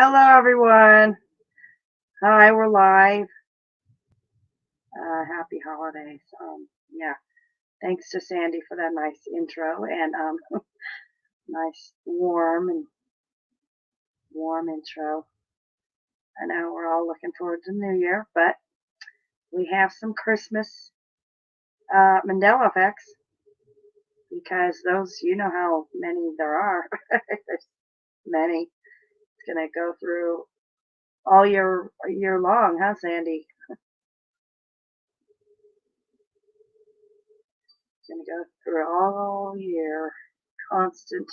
Hello everyone. Hi, we're live. Happy holidays. Yeah, thanks to Sandy for that nice intro and nice warm intro. I know we're all looking forward to New Year, but we have some Christmas Mandela effects because those, you know how many there are. There's many. It's gonna go through all year long, huh, Sandy? It's gonna go through all year. Constant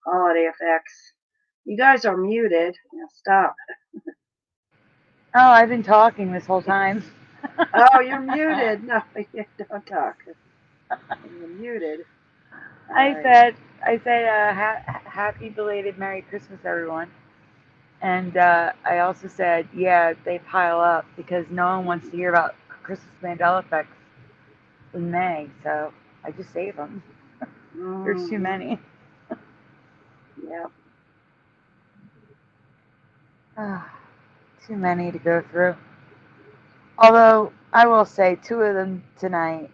holiday effects. You guys are muted. Now stop. Oh, I've been talking this whole time. Oh, you're muted. No, don't talk. You're muted. I Right. said, happy belated Merry Christmas, everyone. And I also said, yeah, they pile up because no one wants to hear about Christmas Mandela effects in May. So I just save them. There's too many. Yep. Too many to go through. Although I will say 2 of them tonight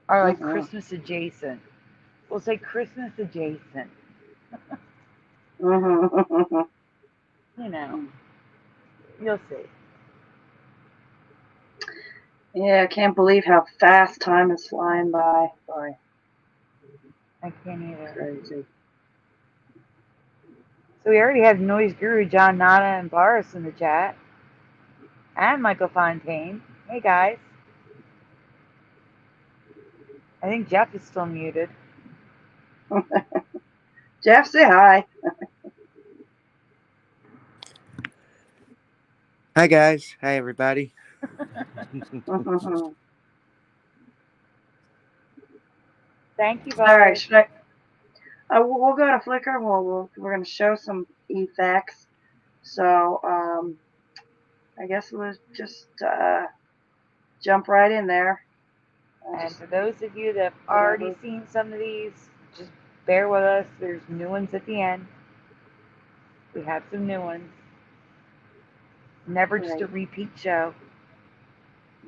are like Christmas adjacent. We'll say Christmas adjacent. You know, you'll see. Yeah, I can't believe how fast time is flying by. Boy, I can't either. crazy. So we already have Noise Guru, John Nada, and Boris in the chat. And Michael Fontaine. Hey, guys. I think Jeff is still muted. Jeff, say hi. Hi, guys. Hi, everybody. Thank you, Boris. All right, should I? We'll go to Flickr. We're going to show some effects. So I guess we'll just jump right in there. And for those of you that have already seen some of these, just bear with us. There's new ones at the end. We have some new ones. Never just a repeat show.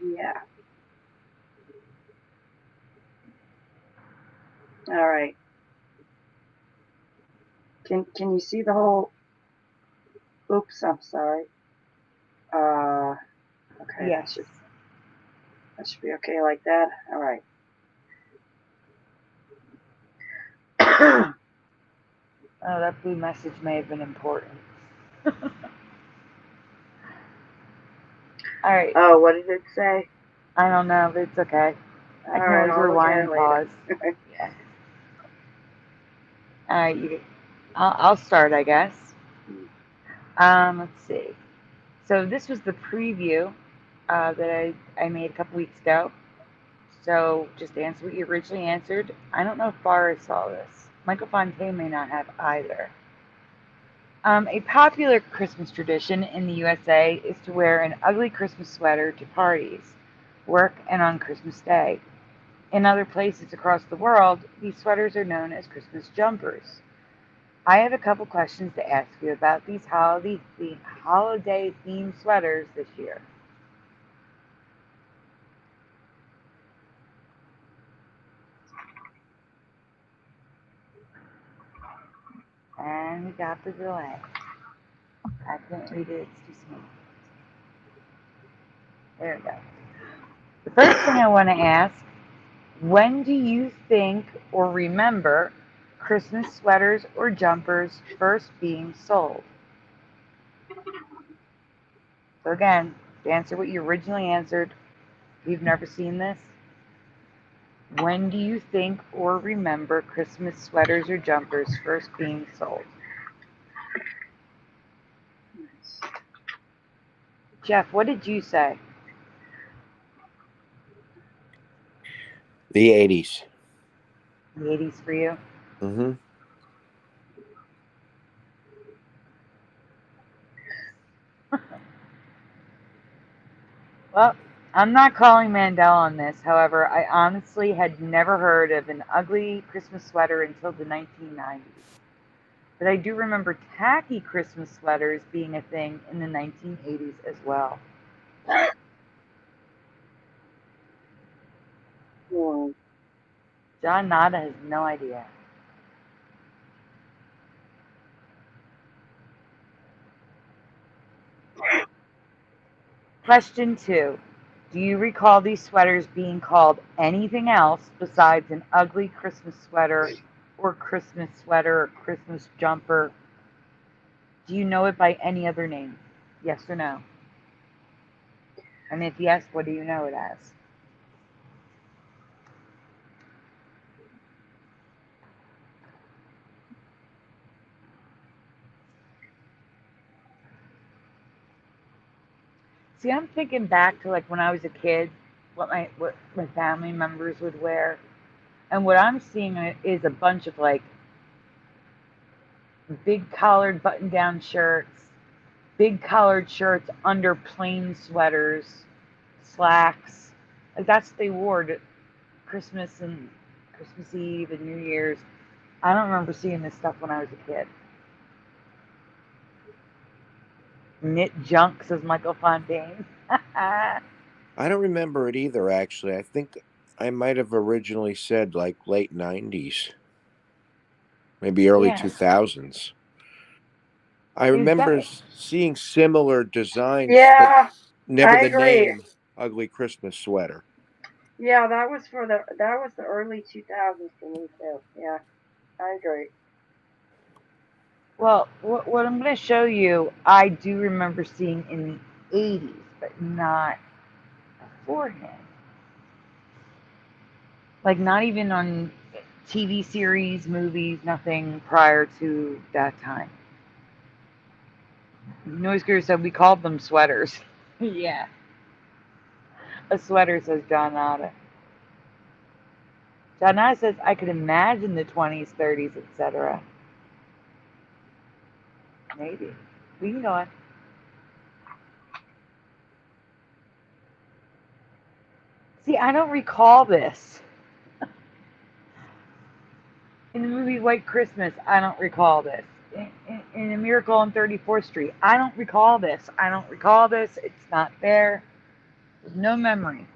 Yeah. All right. Can you see the whole? Oops, I'm sorry. Okay. Yes. That should be okay like that. All right. Oh, that blue message may have been important. All right. Oh, what did it say? I don't know, but it's okay. I can always rewind and pause. Yeah. All right. I'll start, I guess. Let's see. So this was the preview that I made a couple weeks ago. So just answer what you originally answered. I don't know if Boris saw this. Michael Fontaine may not have either. A popular Christmas tradition in the USA is to wear an ugly Christmas sweater to parties, work, and on Christmas Day. In other places across the world, these sweaters are known as Christmas jumpers. I have a couple questions to ask you about these holiday-themed sweaters this year. And we got the delay. I can't read it, it's too small. There we go. The first thing I want to ask, when do you think or remember Christmas sweaters or jumpers first being sold? So again, to answer what you originally answered, if you've never seen this, when do you think or remember Christmas sweaters or jumpers first being sold? Jeff, what did you say? The 80s. The 80s for you? Mm-hmm. Well, I'm not calling Mandela on this. However, I honestly had never heard of an ugly Christmas sweater until the 1990s. But I do remember tacky Christmas sweaters being a thing in the 1980s as well. John Nada has no idea. Question 2. Do you recall these sweaters being called anything else besides an ugly Christmas sweater or Christmas jumper? Do you know it by any other name? Yes or no? And if yes, what do you know it as? See, I'm thinking back to like when I was a kid, what my family members would wear, and what I'm seeing is a bunch of like big collared button-down shirts, big collared shirts under plain sweaters, slacks. Like that's what they wore to Christmas and Christmas Eve and New Year's. I don't remember seeing this stuff when I was a kid. Knit junk, says Michael Fontaine. I don't remember it either, actually. I think I might have originally said like late 90s, maybe early Yeah, 2000s. I it was remember that. seeing similar designs, but Yeah, never I the agree. name Ugly Christmas Sweater. Yeah, that was the early 2000s for me too. Yeah, I agree. Well, what I'm going to show you, I do remember seeing in the 80s, but not beforehand. Like, not even on TV series, movies, nothing prior to that time. Noise Guru said we called them sweaters. Yeah, a sweater, says John Nada. John Nada says I could imagine the 20s, 30s, etc. Maybe. We can go on. See, I don't recall this. In the movie White Christmas, I don't recall this. In A Miracle on 34th Street, I don't recall this. I don't recall this. It's not there. There's no memory.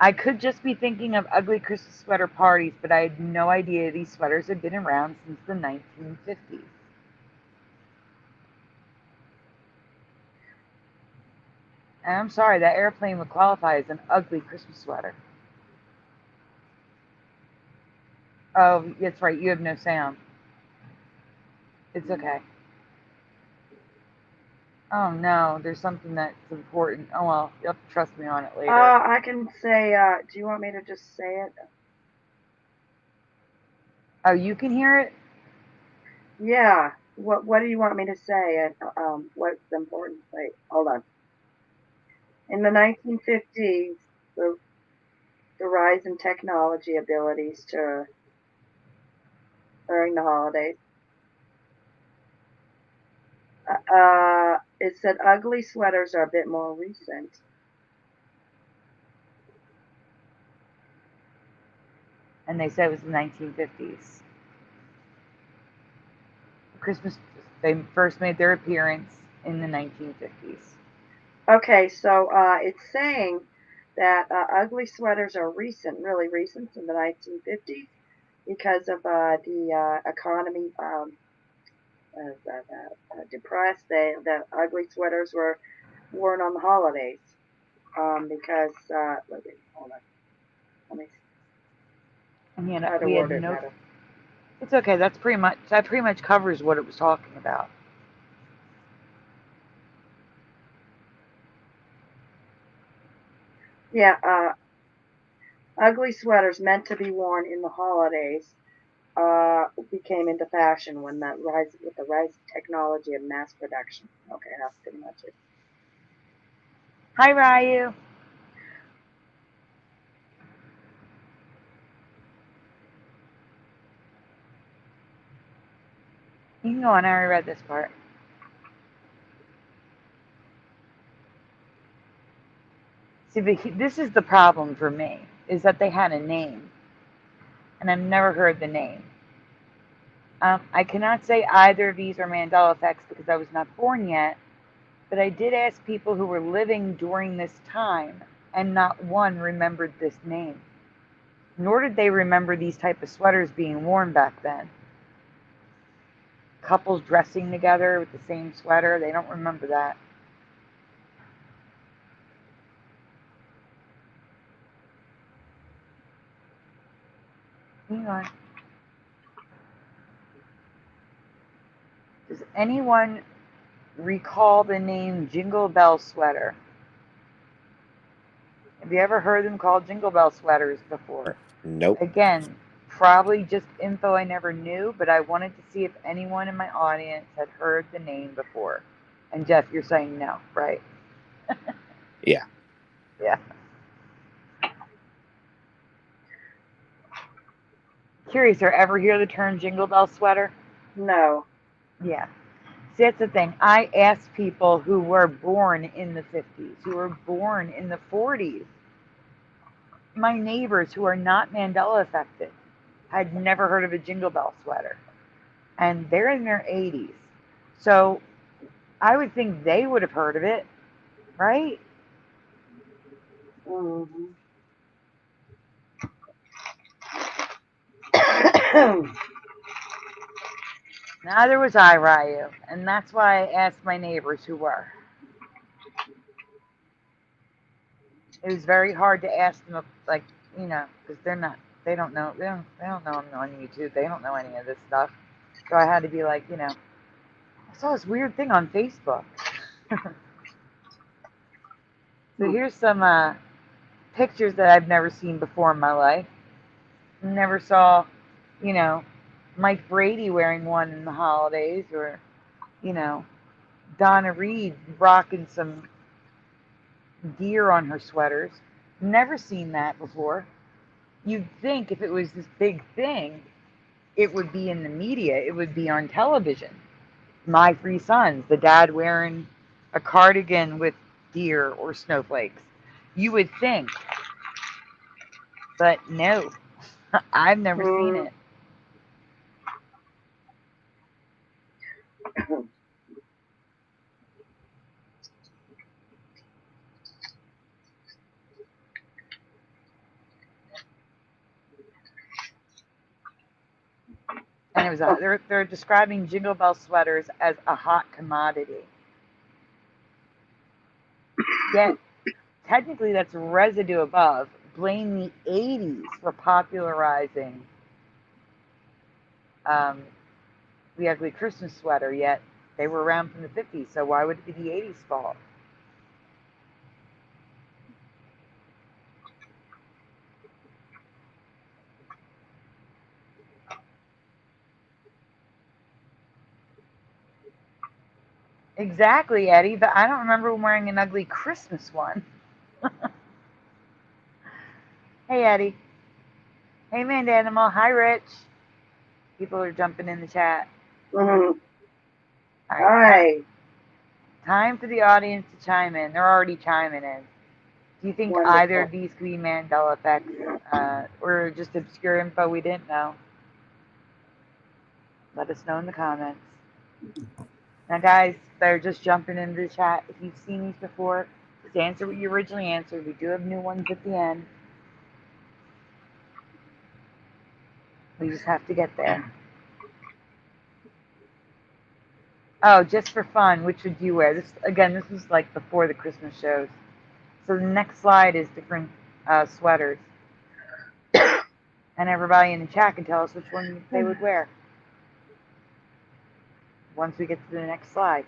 I could just be thinking of ugly Christmas sweater parties, but I had no idea these sweaters had been around since the 1950s. And I'm sorry, that airplane would qualify as an ugly Christmas sweater. Oh, that's right, you have no sound. It's okay. Oh no, there's something that's important. Oh well, you'll have to trust me on it later. I can say. Do you want me to just say it? Oh, you can hear it? Yeah. What do you want me to say? What's important? Wait, hold on. In the 1950s, the rise in technology abilities during the holidays. It said ugly sweaters are a bit more recent. And they said it was the 1950s. Christmas, they first made their appearance in the 1950s. Okay, so it's saying that ugly sweaters are recent, really recent, in the 1950s because of the economy depressed. The ugly sweaters were worn on the holidays. Because hold on, let me And try to we had word it no. better. It's okay. That pretty much covers what it was talking about. Yeah, ugly sweaters meant to be worn in the holidays became into fashion with the rise of technology and mass production. Okay, that's pretty much it. Hi, Ryu. You can go on. I already read this part. See, this is the problem for me, is that they had a name, and I've never heard the name. I cannot say either of these are Mandela effects because I was not born yet, but I did ask people who were living during this time, and not one remembered this name. Nor did they remember these type of sweaters being worn back then. Couples dressing together with the same sweater, they don't remember that. Hang on. Does anyone recall the name Jingle Bell Sweater? Have you ever heard them called Jingle Bell sweaters before? Nope. Again, probably just info I never knew, but I wanted to see if anyone in my audience had heard the name before. And Jeff, you're saying no, right? Yeah. Yeah. Curious, or ever hear the term Jingle Bell sweater? No. Yeah. See, that's the thing. I asked people who were born in the 50s, who were born in the 40s. My neighbors who are not Mandela affected had never heard of a Jingle Bell sweater. And they're in their 80s. So I would think they would have heard of it, right? Mm-hmm. Neither was I, Ryu. And that's why I asked my neighbors who were. It was very hard to ask them, like, because they don't know, they don't know I'm on YouTube. They don't know any of this stuff. So I had to be like, I saw this weird thing on Facebook. So here's some pictures that I've never seen before in my life. Never saw, Mike Brady wearing one in the holidays, or, Donna Reed rocking some deer on her sweaters. Never seen that before. You'd think if it was this big thing, it would be in the media, it would be on television. My Three Sons, the dad wearing a cardigan with deer or snowflakes. You would think, but no, I've never seen it. And it was they're describing Jingle Bell sweaters as a hot commodity. Yet technically that's residue above. Blame the 80s for popularizing the ugly Christmas sweater, yet they were around from the 50s, so why would it be the 80s fault? Exactly, Eddie, but I don't remember wearing an ugly Christmas one. Hey, Eddie. Hey, Man Animal. Hi, Rich. People are jumping in the chat. Mm-hmm. All right. Hi. Time for the audience to chime in. They're already chiming in. Do you think Wonderful. either of these could be Mandela effects, or just obscure info we didn't know? Let us know in the comments. Now, guys, they're just jumping into the chat. If you've seen these before, just answer what you originally answered. We do have new ones at the end. We just have to get there. Oh, just for fun, which would you wear? This was like before the Christmas shows. So the next slide is different sweaters. And everybody in the chat can tell us which one they would wear once we get to the next slide.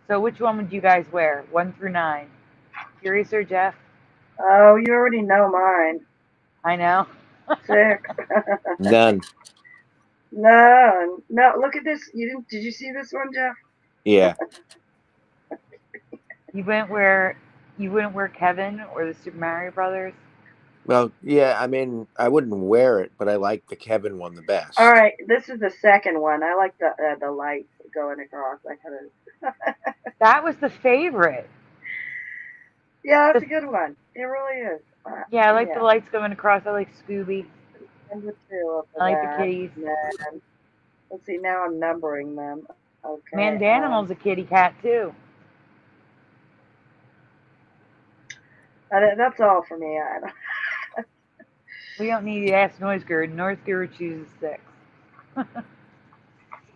So which one would you guys wear? 1 through 9. Curious or Jeff? Oh, you already know mine. I know. 6. None. No. Look at this. Did you see this one, Jeff? Yeah. You wouldn't wear Kevin or the Super Mario Brothers? Well, yeah. I mean, I wouldn't wear it, but I like the Kevin one the best. All right, this is the second one. I like the lights going across. I kind of. That was the favorite. Yeah, that's a good one. It really is. Yeah, I like the lights going across. I like Scooby. Number 2 I like the kitties. Then, let's see. Now I'm numbering them. Okay. Mandanimal's a kitty cat too. That's all for me. We don't need to ask Noise Guru. Noise Guru chooses 6.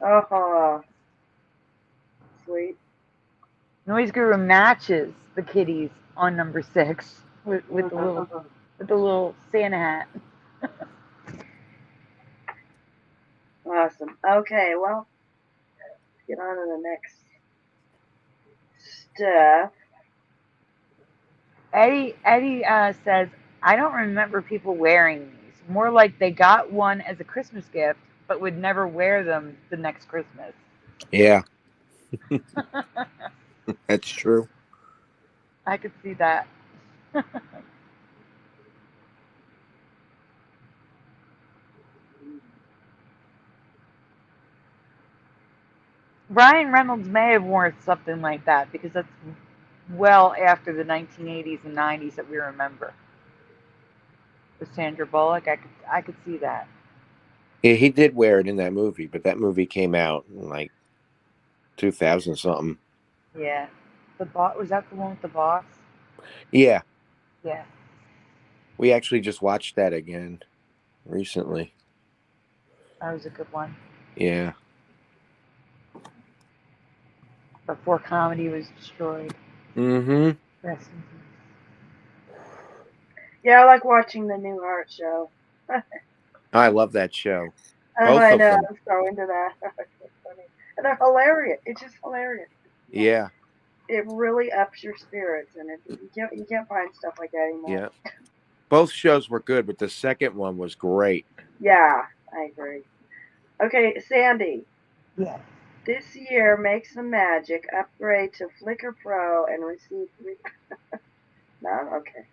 Oh, sweet. Noise Guru matches the kitties on number 6 with the little Santa hat. Awesome. Okay, well, let's get on to the next stuff. Eddie says, I don't remember people wearing these. More like they got one as a Christmas gift, but would never wear them the next Christmas. Yeah. That's true. I could see that. Ryan Reynolds may have worn something like that because that's well after the 1980s and 90s that we remember. With Sandra Bullock, I could see that. Yeah, he did wear it in that movie, but that movie came out in like 2000 something. Yeah. The boss, was that the one with the boss? Yeah. Yeah. We actually just watched that again recently. That was a good one. Yeah. Before comedy was destroyed. Mm-hmm. Rest in peace. Yeah, I like watching the New Heart show. I love that show. Oh, Both I of know. them. I'm so into that. It's funny. And they're hilarious. It's just hilarious. Yeah. It really ups your spirits, and you can't find stuff like that anymore. Yeah. Both shows were good, but the second one was great. Yeah, I agree. Okay, Sandy. Yes. This year, make some magic. Upgrade to Flickr Pro and receive 3. No, okay.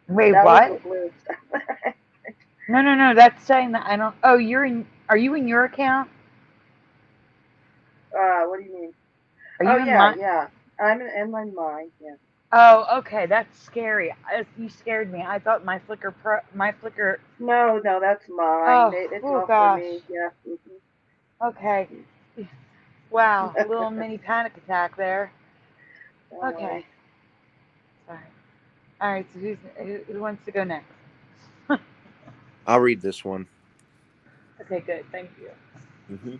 Wait, That what? was the blue stuff. No. That's saying that I don't. Oh, are you in your account? What do you mean? Are you in mine? Yeah. I'm in mine. Yeah. Oh, okay. That's scary. You scared me. I thought my Flickr No, that's mine. Oh, It's oh all gosh. for me. Yeah. Okay. Wow, a little mini panic attack there. Okay. Sorry. All right. So who wants to go next? I'll read this one. Okay, good. Thank you. Mm-hmm.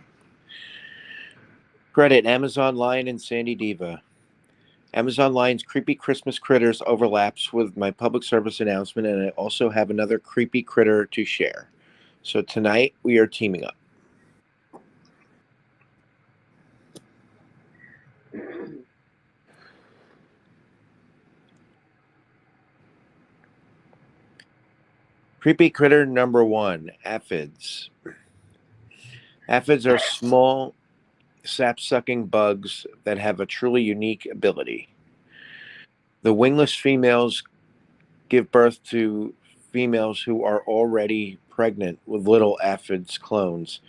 Credit Amazon Lion and Sandy Diva. Amazon Lion's Creepy Christmas Critters overlaps with my public service announcement, and I also have another creepy critter to share. So tonight we are teaming up. Creepy critter number 1, aphids. Aphids are small, sap-sucking bugs that have a truly unique ability. The wingless females give birth to females who are already pregnant with little aphids clones.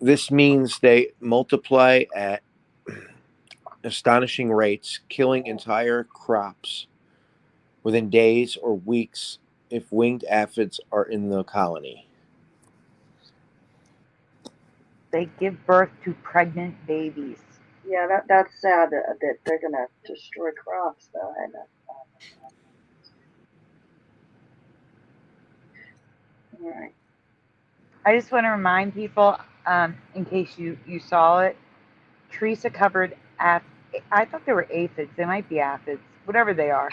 This means they multiply at astonishing rates, killing entire crops within days or weeks if winged aphids are in the colony. They give birth to pregnant babies. Yeah, that's sad that they're gonna destroy crops, though. I know. All right. I just want to remind people in case you saw it, Teresa covered I thought they were aphids. They might be aphids, whatever they are.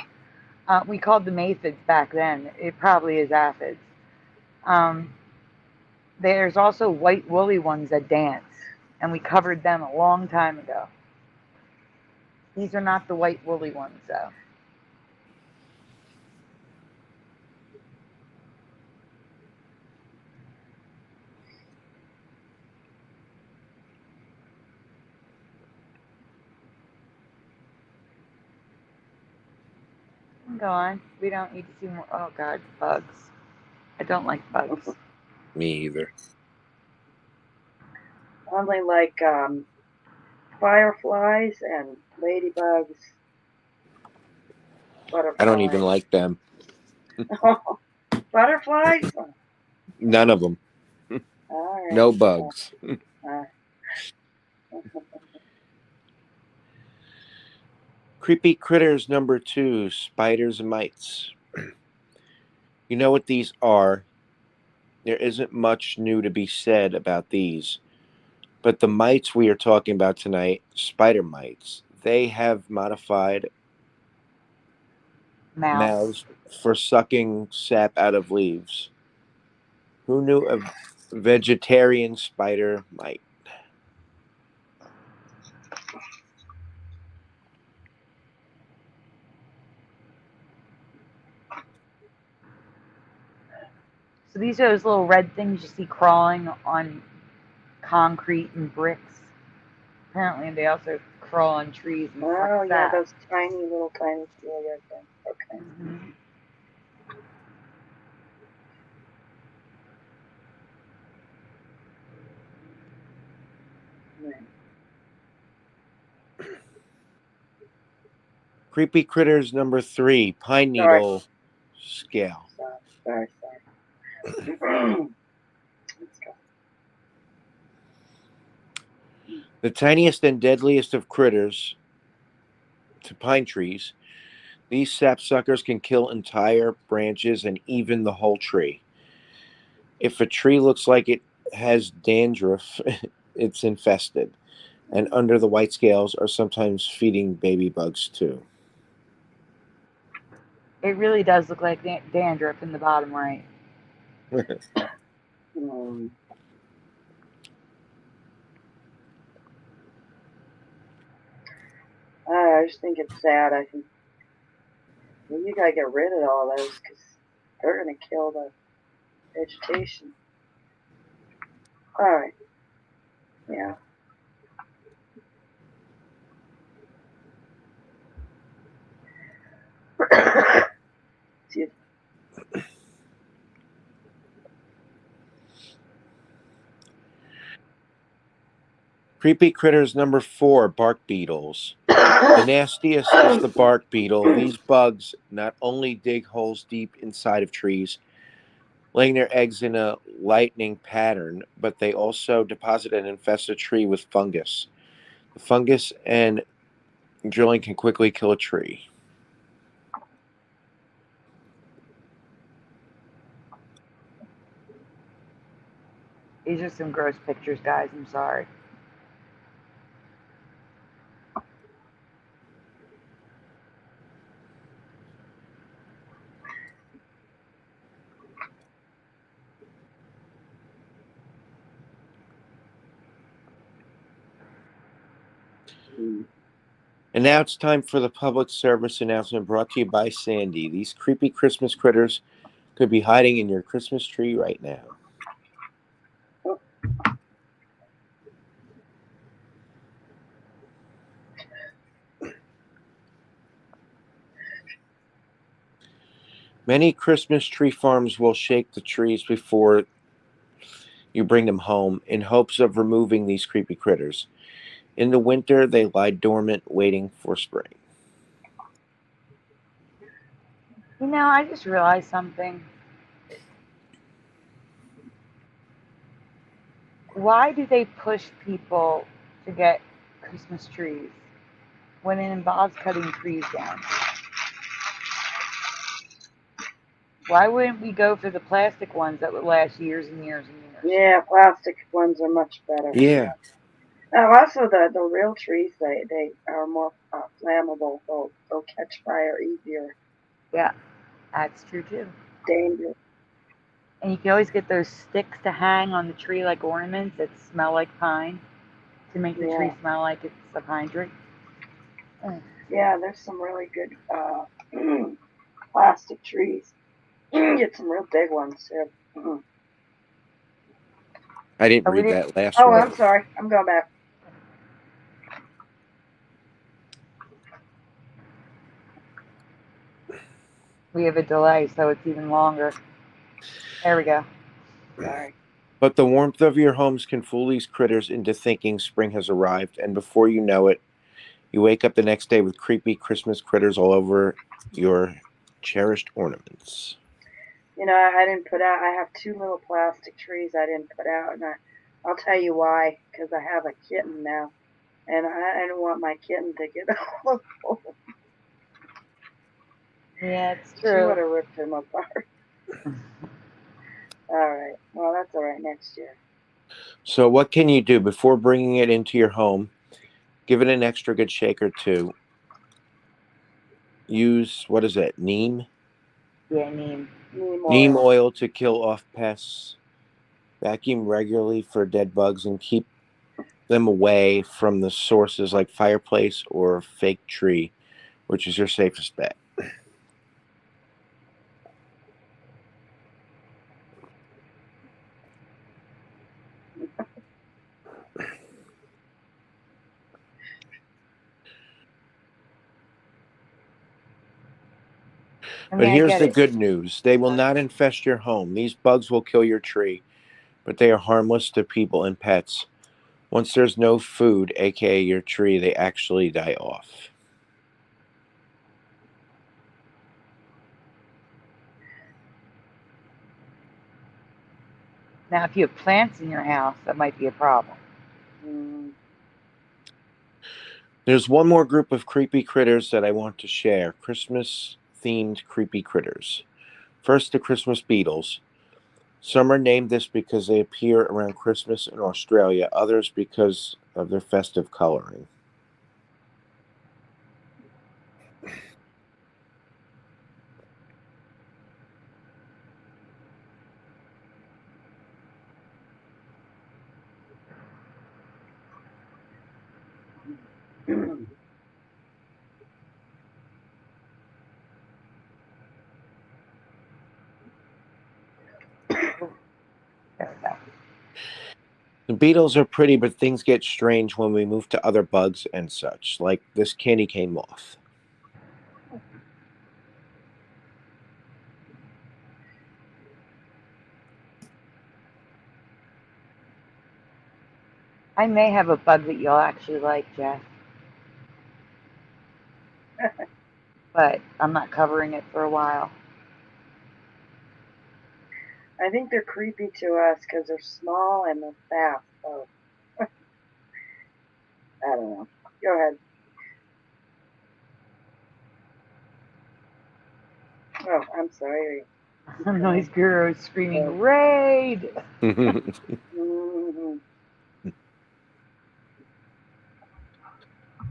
We called them aphids back then. It probably is aphids. There's also white woolly ones that dance, and we covered them a long time ago. These are not the white woolly ones, though. Go on. We don't need to see more. Oh, God, bugs. I don't like bugs. Me either. Only like fireflies and ladybugs. Butterflies. I don't even like them. Butterflies? None of them. All right. No bugs. Creepy critters number 2, spiders and mites. You know what these are. There isn't much new to be said about these. But the mites we are talking about tonight, spider mites, they have modified mouths for sucking sap out of leaves. Who knew a vegetarian spider mite? So these are those little red things you see crawling on concrete and bricks. Apparently, they also crawl on trees and suck Oh, yeah, sap. those tiny little red things. Okay. Mm-hmm. Creepy critters number 3, pine needle scale. Sorry. Let's go. The tiniest and deadliest of critters to pine trees, these sapsuckers can kill entire branches and even the whole tree. If a tree looks like it has dandruff, it's infested. And under the white scales are sometimes feeding baby bugs too. It really does look like dandruff in the bottom right. I just think it's sad. I think you gotta get rid of all those because they're gonna kill the vegetation. All right. Yeah. Excuse me. Creepy critters number 4, bark beetles. The nastiest is the bark beetle. These bugs not only dig holes deep inside of trees, laying their eggs in a lightning pattern, but they also deposit and infest a tree with fungus. The fungus and drilling can quickly kill a tree. These are some gross pictures, guys. I'm sorry. And now it's time for the public service announcement brought to you by Sandy. These creepy Christmas critters could be hiding in your Christmas tree right now. Many Christmas tree farms will shake the trees before you bring them home in hopes of removing these creepy critters. In the winter, they lie dormant, waiting for spring. You know, I just realized something. Why do they push people to get Christmas trees when it involves cutting trees down? Why wouldn't we go for the plastic ones that would last years and years and years? Yeah, plastic ones are much better. Yeah. Also, the real trees they are more flammable. They'll catch fire easier. Yeah, that's true too. Dangerous. And you can always get those sticks to hang on the tree like ornaments that smell like pine to make the Yeah, tree smell like it's a pine tree. Mm. yeah. There's some really good plastic trees. You can get some real big ones too. I didn't Oh, we read did. that last Oh, one. I'm sorry. I'm going back. We have a delay, so it's even longer. There we go. Sorry. But the warmth of your homes can fool these critters into thinking spring has arrived, and before you know it, you wake up the next day with creepy Christmas critters all over your cherished ornaments. I didn't put out. I have two little plastic trees I didn't put out, and I'll tell you why. Because I have a kitten now, and I don't want my kitten to get all of them. Yeah, it's She true. would have ripped him apart. All right. Well, that's all right next year. So, what can you do before bringing it into your home? Give it an extra good shake or two. Use, what is it, neem? Yeah, neem. Neem Neem oil. oil to kill off pests. Vacuum regularly for dead bugs and keep them away from the sources like fireplace or fake tree, which is your safest bet. I But mean, I here's get the it. good news: they will not infest your home. These bugs will kill your tree, but they are harmless to people and pets. Once there's no food, aka your tree, they actually die off. Now, if you have plants in your house, that might be a problem. Mm. There's one more group of creepy critters that I want to share: Christmas themed creepy critters. First, the Christmas beetles. Some are named this because they appear around Christmas in Australia, others because of their festive coloring. Oh, there we go. The beetles are pretty, but things get strange when we move to other bugs and such, like this candy cane moth. I may have a bug that you'll actually like, Jeff, but I'm not covering it for a while. I think they're creepy to us because they're small and they're fast. So I don't know. Go ahead. Oh, I'm sorry. Noise Guru is screaming, raid! Mm-hmm.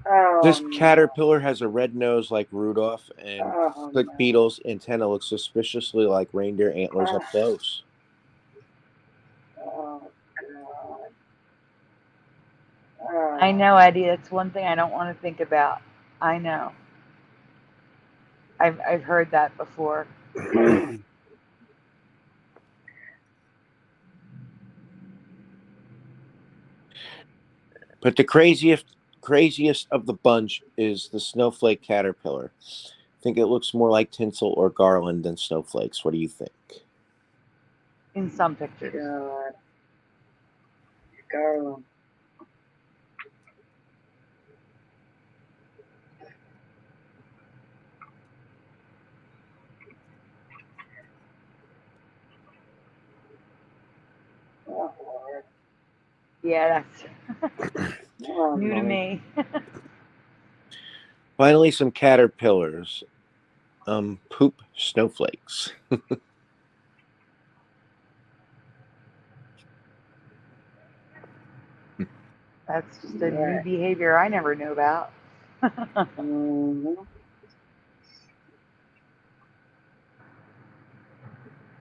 Oh This no. caterpillar has a red nose like Rudolph, and Oh click no. beetle's antenna looks suspiciously like reindeer antlers up Ah, close. oh god. I Oh. know, Eddie, that's one thing I don't want to think about. I know. I've heard that before. But the craziest of the bunch is the snowflake caterpillar. I think it looks more like tinsel or garland than snowflakes. What do you think? In some pictures. God. Garland. Oh Lord. Yeah, that's Oh new to my. me. Finally, some caterpillars. Poop snowflakes. That's just a new Right. behavior I never knew about. Mm-hmm.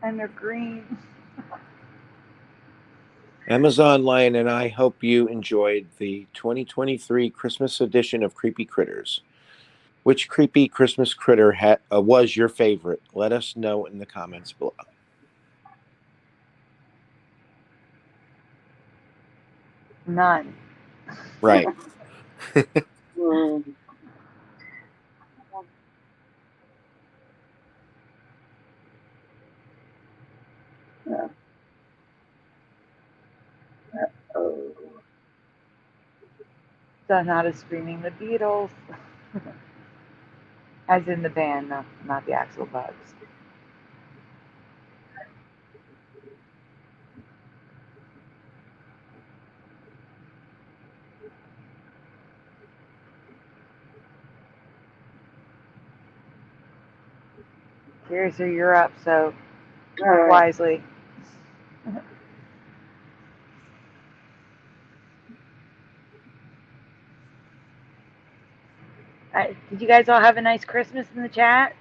And they're green. Amazon Lion and I hope you enjoyed the 2023 Christmas edition of Creepy Critters. Which creepy Christmas critter was your favorite? Let us know in the comments below. None. Right. Mm-hmm. Oh. So not as screaming the Beatles. As in the band, not the actual bugs. Seriously, you're up, so All right. wisely. Did you guys all have a nice Christmas in the chat?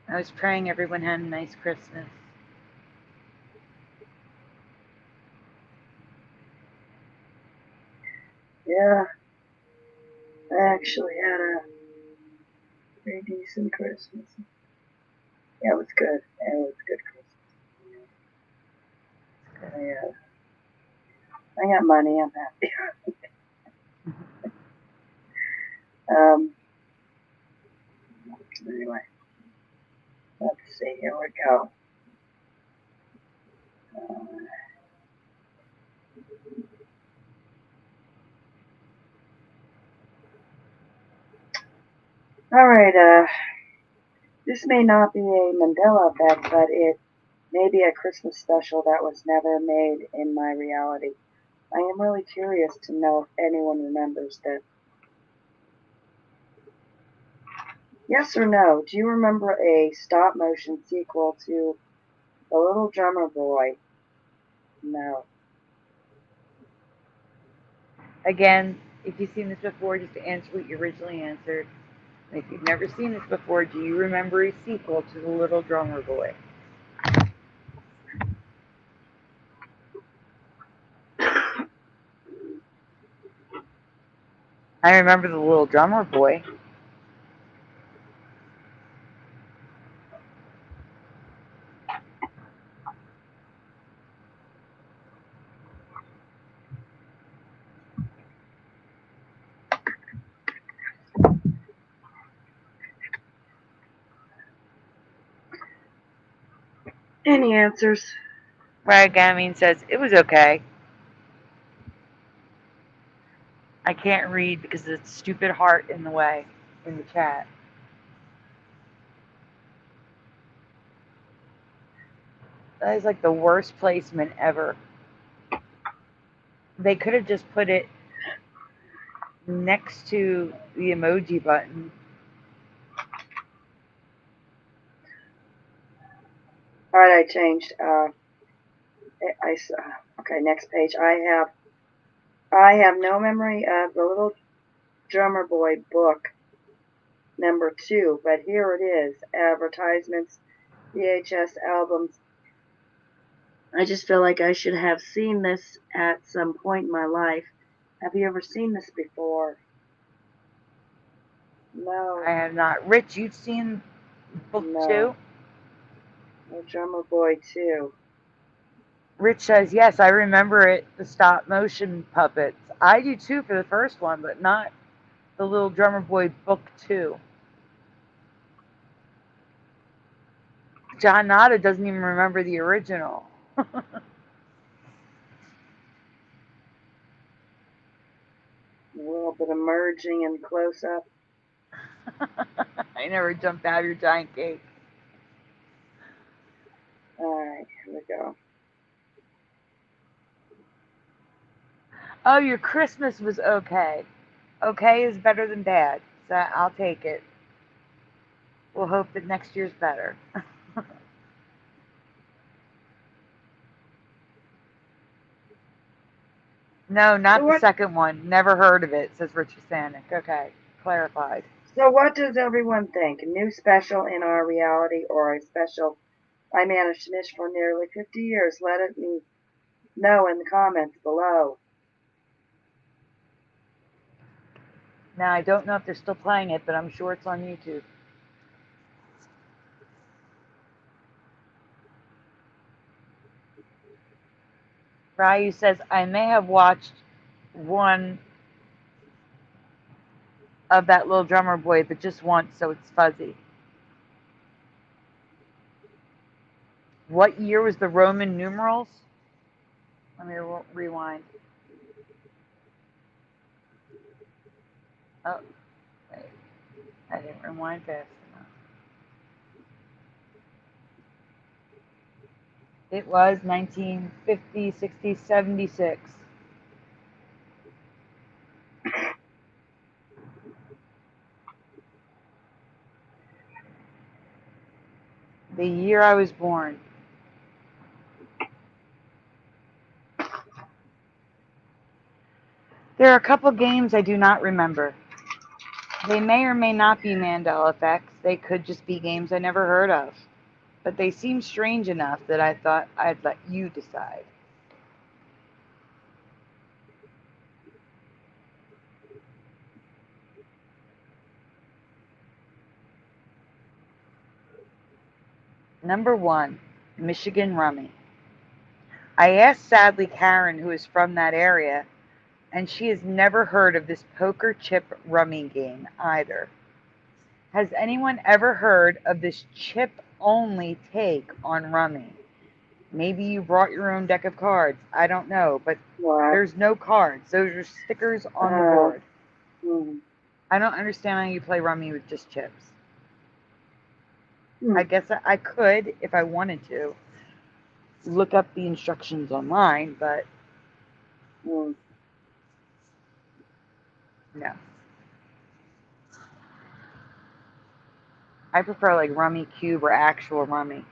I was praying everyone had a nice Christmas. Yeah, I actually had a pretty decent Christmas. Yeah, it was good. Yeah, it was a good Christmas. I got money. I'm happy. Anyway, let's see. Here we go. All right. This may not be a Mandela effect, but it may be a Christmas special that was never made in my reality. I am really curious to know if anyone remembers this. Yes or no? Do you remember a stop motion sequel to The Little Drummer Boy? No. Again, if you've seen this before, just answer what you originally answered. And if you've never seen this before, do you remember a sequel to The Little Drummer Boy? I remember The Little Drummer Boy. Any answers? Ragamin says, it was okay. I can't read because of the stupid heart in the way in the chat. That is like the worst placement ever. They could have just put it next to the emoji button. All right, I changed. Okay, next page. I have no memory of The Little Drummer Boy book number 2, but here it is. Advertisements, VHS albums. I just feel like I should have seen this at some point in my life. Have you ever seen this before? No. I have not. Rich, you've seen book No. 2? No Drummer Boy 2. Rich says, yes, I remember it, the stop motion puppets. I do too for the first one, but not The Little Drummer Boy book 2. John Nada doesn't even remember the original. A little bit of merging and close up. I never jumped out of your giant cake. Alright, here we go. Oh, your Christmas was okay. Okay is better than bad, so I'll take it. We'll hope that next year's better. No, not So the what? second one. Never heard of it, says Richard Sanic. Okay, clarified. So what does everyone think? A new special in our reality or a special I managed to miss for nearly 50 years? Let me know in the comments below. Now, I don't know if they're still playing it, but I'm sure it's on YouTube. Ryu says, I may have watched one of that little drummer boy, but just once, so it's fuzzy. What year was the Roman numerals? Let me rewind. Oh, wait. I didn't rewind fast enough. It was 1950, 60, 76. The year I was born. There are a couple games I do not remember. They may or may not be Mandela Effects. They could just be games I never heard of. But they seem strange enough that I thought I'd let you decide. Number 1, Michigan Rummy. I asked sadly Karen, who is from that area, and she has never heard of this poker chip rummy game either. Has anyone ever heard of this chip only take on rummy? Maybe you brought your own deck of cards. I don't know, but What? there's no cards. Those are stickers on the board. I don't understand how you play rummy with just chips. I guess I could, if I wanted to, look up the instructions online, but no. I prefer like rummy cube or actual rummy.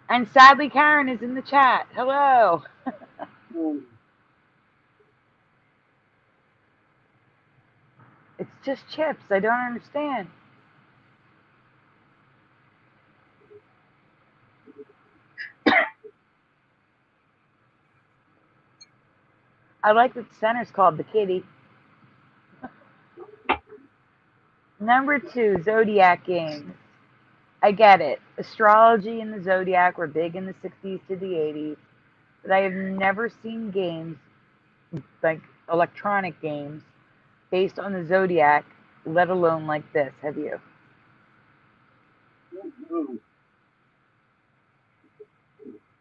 And sadly, Karen is in the chat. Hello. It's just chips. I don't understand. I like that the center's called the kitty. Number 2, Zodiac games. I get it. Astrology and the Zodiac were big in the 60s to the 80s, but I have never seen games, like electronic games, based on the Zodiac, let alone like this. Have you?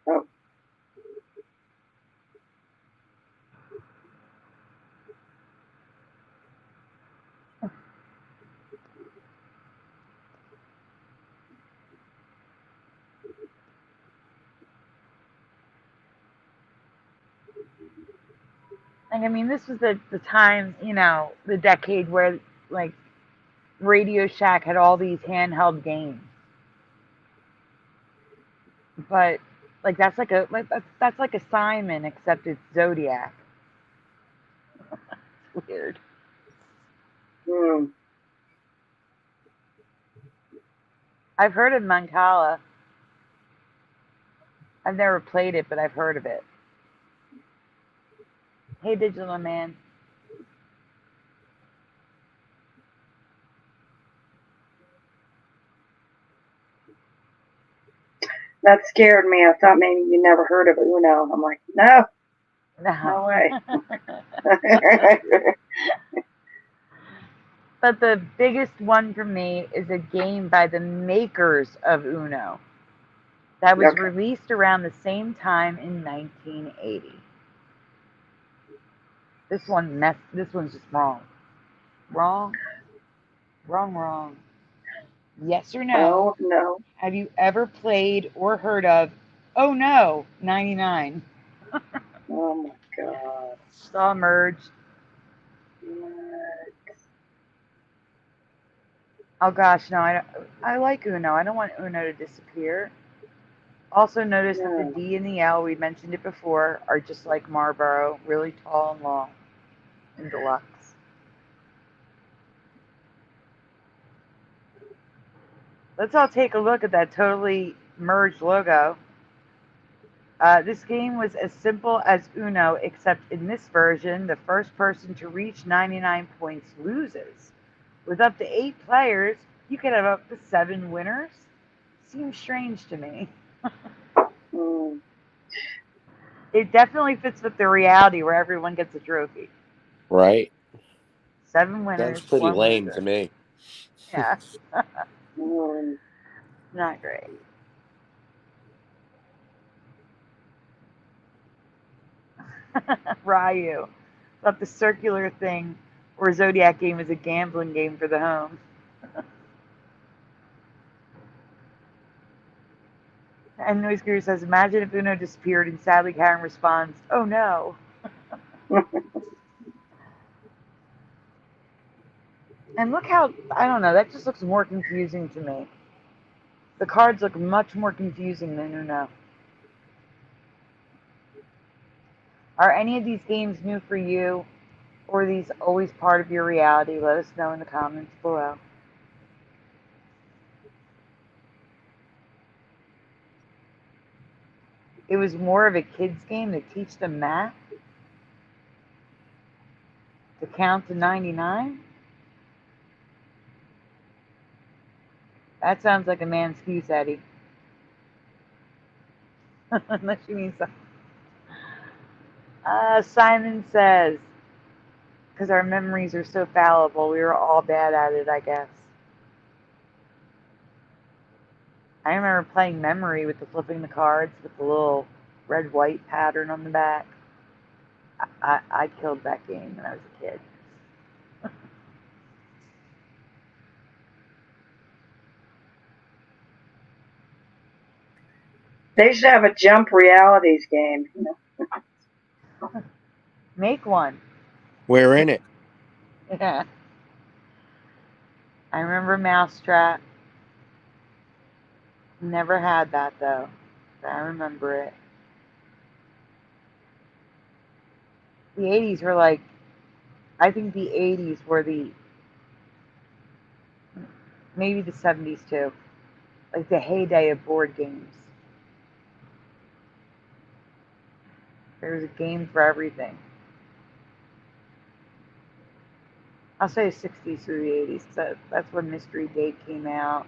Oh. Like, I mean, this was the time, the decade where, like, Radio Shack had all these handheld games. But, like, that's like a Simon, except it's Zodiac. It's weird. I've heard of Mancala. I've never played it, but I've heard of it. Hey, Digital Man. That scared me. I thought maybe you never heard of Uno. I'm like, no way. But the biggest one for me is a game by the makers of Uno that was released around the same time in 1980. This one's just wrong. Wrong. Yes or no? Oh, no. Have you ever played or heard of Oh No, 99? Oh my God. It's all merged. Oh gosh, no, I like Uno. I don't want Uno to disappear. Also notice that the No. D and the L, we mentioned it before, are just like Marlboro, really tall and long and deluxe. Let's all take a look at that totally merged logo. This game was as simple as Uno, except in this version, the first person to reach 99 points loses. With up to 8 players, you could have up to 7 winners. Seems strange to me. Mm. It definitely fits with the reality where everyone gets a trophy. Right? 7 Sounds winners, pretty 1 lame loser. to me. Yeah, Mm. not great. Ryu. Thought the circular thing or Zodiac game is a gambling game for the home. And Noise Guru says, imagine if Uno disappeared and sadly Karen responds, oh no. And look how, I don't know, that just looks more confusing to me. The cards look much more confusing than Uno. Are any of these games new for you? Or are these always part of your reality? Let us know in the comments below. It was more of a kid's game to teach them math? To count to 99? That sounds like a man's excuse, Eddie. Unless you mean something. Simon says, because our memories are so fallible, we were all bad at it, I guess. I remember playing memory with the flipping the cards with the little red-white pattern on the back. I killed that game when I was a kid. They should have a jump realities game. Make one. We're in it. Yeah. I remember Mousetrap. Never had that though. But I remember it. The 80s were like, I think the 80s were maybe the 70s too. Like the heyday of board games. There was a game for everything. I'll say 60s through the 80s. That's when Mystery Date came out.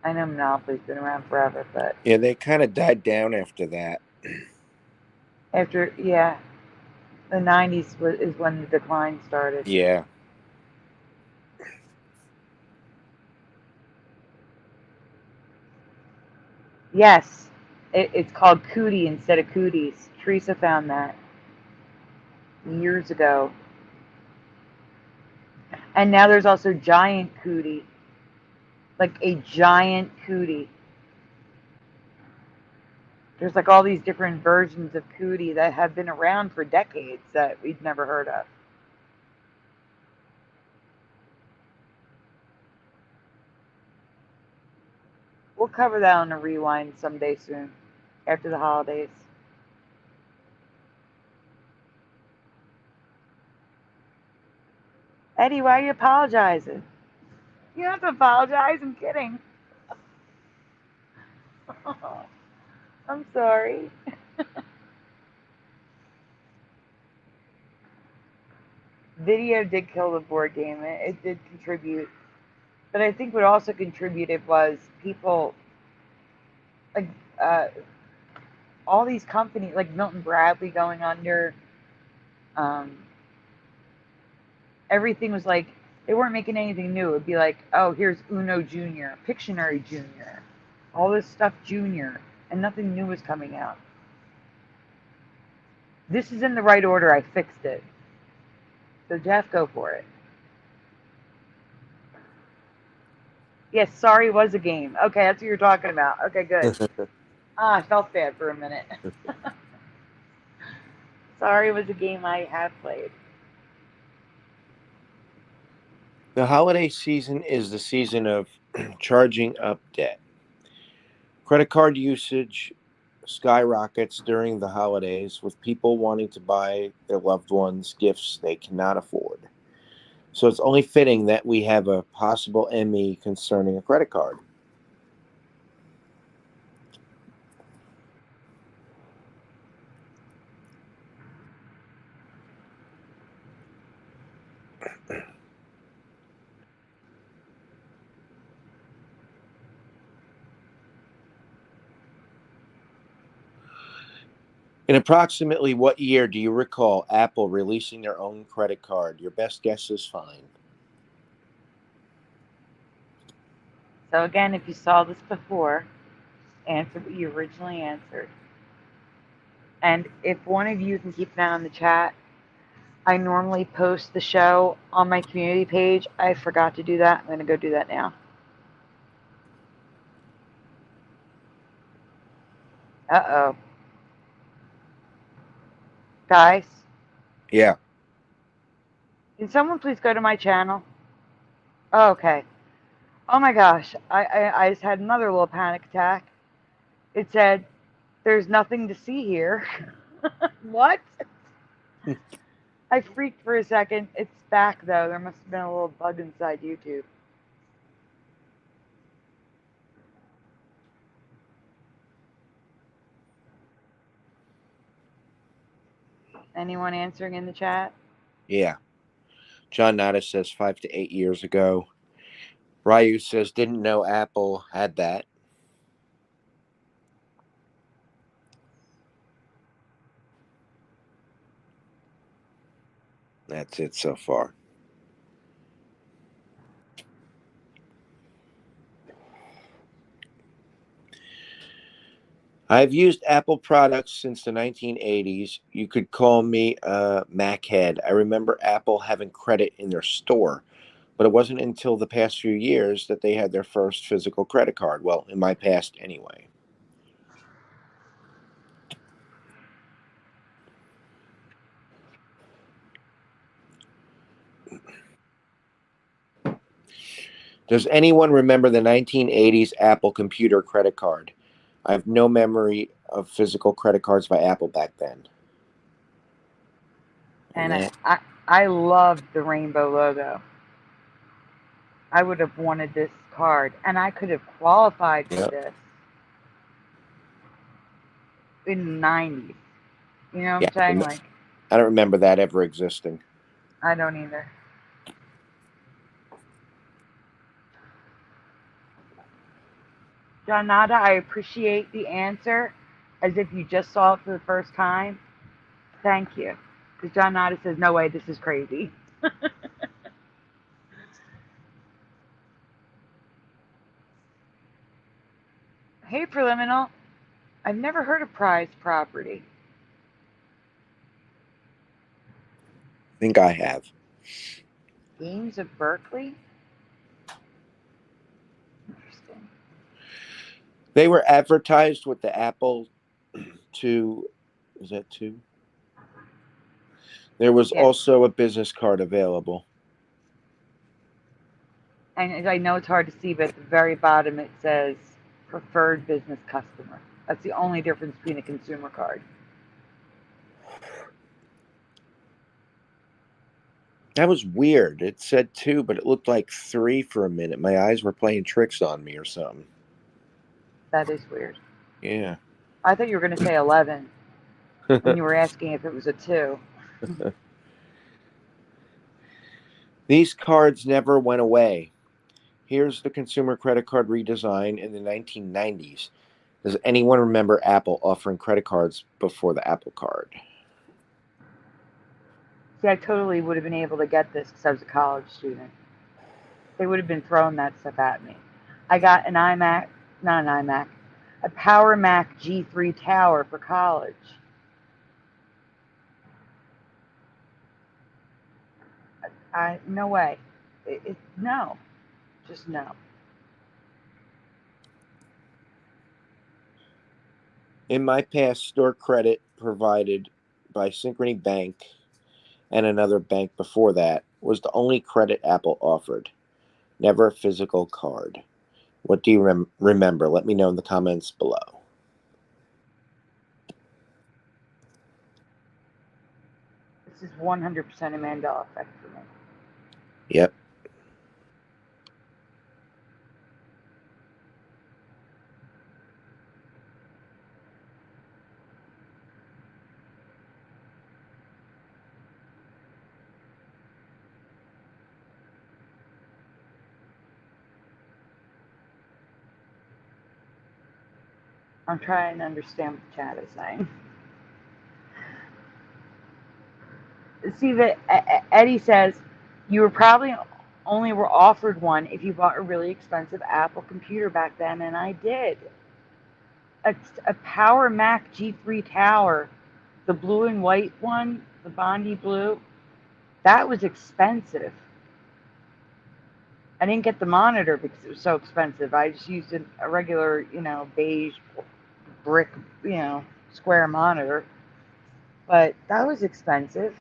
I know Monopoly's been around forever, but Yeah, they kind of died down after that. after, yeah, the 90s is when the decline started. Yeah. Yes, it's called Cootie instead of Cooties. Teresa found that years ago. And now there's also Giant Cootie. Like a giant cootie. There's like all these different versions of cootie that have been around for decades that we'd never heard of. We'll cover that on a rewind someday soon, after the holidays. Eddie, why are you apologizing? You don't have to apologize. I'm kidding. I'm sorry. Video did kill the board game. It did contribute. But I think what also contributed was people, like, all these companies, like Milton Bradley going under. Everything was like, they weren't making anything new. It'd be like, oh, here's Uno Junior, Pictionary Junior, all this stuff Junior, and nothing new was coming out. This is in the right order. I fixed it. So Jeff, go for it. Yes, sorry was a game. Okay, that's what you're talking about. Okay, good. I felt bad for a minute. Sorry was a game I have played. The holiday season is the season of charging up debt. Credit card usage skyrockets during the holidays, with people wanting to buy their loved ones gifts they cannot afford. So it's only fitting that we have a possible ME concerning a credit card. In approximately what year do you recall Apple releasing their own credit card? Your best guess is fine. So again, if you saw this before, answer what you originally answered. And if one of you can keep an eye on the chat, I normally post the show on my community page. I forgot to do that. I'm going to go do that now. Uh-oh. Guys, Yeah. can someone please go to my channel? Oh, okay. Oh my gosh. I just had another little panic attack. It said, there's nothing to see here. What? I freaked for a second. It's back though. There must have been a little bug inside YouTube. Anyone answering in the chat? Yeah. John Nada says 5 to 8 years ago. Ryu says didn't know Apple had that. That's it so far. I've used Apple products since the 1980s. You could call me a Mac head. I remember Apple having credit in their store, but it wasn't until the past few years that they had their first physical credit card. Well, in my past, anyway. Does anyone remember the 1980s Apple computer credit card? I have no memory of physical credit cards by Apple back then. And I loved the rainbow logo. I would have wanted this card, and I could have qualified for this in the 90s. You know what Yeah, I'm saying? Like, I don't remember that ever existing. I don't either. John Nada, I appreciate the answer as if you just saw it for the first time. Thank you. Because John Nada says, no way, this is crazy. Hey, Preliminal. I've never heard of prize property. I think I have. Games of Berkeley? Interesting. They were advertised with the Apple II. Was that 2? There was also a business card available. And I know it's hard to see, but at the very bottom it says preferred business customer. That's the only difference between a consumer card. That was weird. It said 2, but it looked like 3 for a minute. My eyes were playing tricks on me or something. That is weird. Yeah. I thought you were going to say 11 when you were asking if it was a 2. These cards never went away. Here's the consumer credit card redesign in the 1990s. Does anyone remember Apple offering credit cards before the Apple Card? See, I totally would have been able to get this because I was a college student. They would have been throwing that stuff at me. I got an iMac, not an iMac, a Power Mac G3 Tower for college. No way. No. Just no. In my past, store credit provided by Synchrony Bank and another bank before that was the only credit Apple offered. Never a physical card. What do you remember? Let me know in the comments below. This is 100% a Mandela Effect for me. Yep. I'm trying to understand what the chat is saying. See, that Eddie says you were probably only were offered one if you bought a really expensive Apple computer back then, and I did. A Power Mac G3 Tower, the blue and white one, the Bondi blue, that was expensive. I didn't get the monitor because it was so expensive. I just used a regular, beige brick, square monitor. But that was expensive.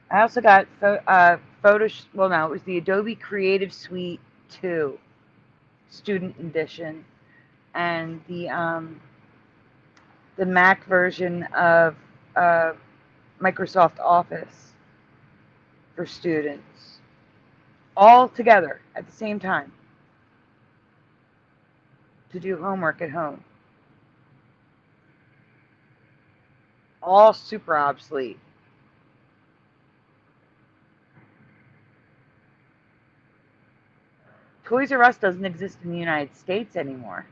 I also got well, no, it was the Adobe Creative Suite 2 Student Edition, and the Mac version of Microsoft Office for students, all together at the same time to do homework at home. All super obsolete. Toys R Us doesn't exist in the United States anymore.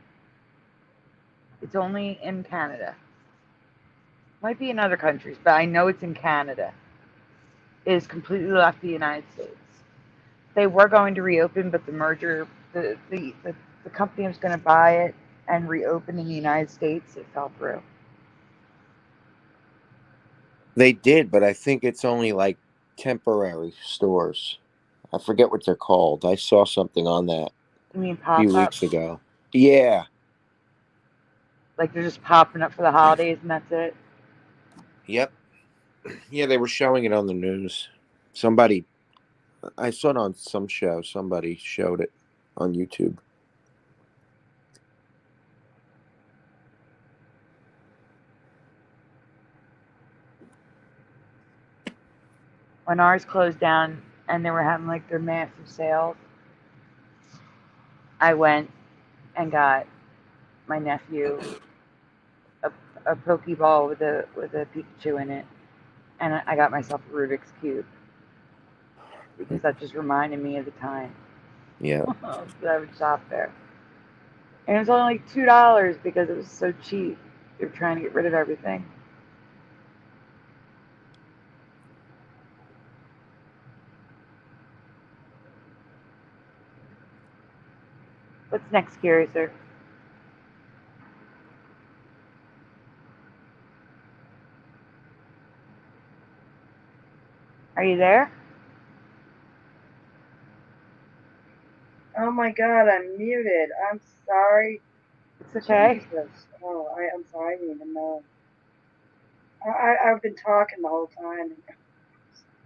It's only in Canada. Might be in other countries, but I know it's in Canada. It has completely left the United States. They were going to reopen, but the merger, the company was going to buy it and reopen in the United States. It fell through. They did, but I think it's only like temporary stores. I forget what they're called. I saw something on that You mean a few pop-ups? weeks ago. Yeah. Like they're just popping up for the holidays and that's it? Yep. Yeah, they were showing it on the news. I saw it on some show. Somebody showed it on YouTube. When ours closed down and they were having like their massive sales, I went and got my nephew a Pokeball with a Pikachu in it, and I got myself a Rubik's Cube because that just reminded me of the time Yeah. that I would shop there. And it was only like $2 because it was so cheap. They were trying to get rid of everything. What's next, Curiouser? Are you there? Oh my God, I'm muted. I'm sorry. It's okay. Jesus. Oh, I'm sorry. I didn't even know. I've been talking the whole time.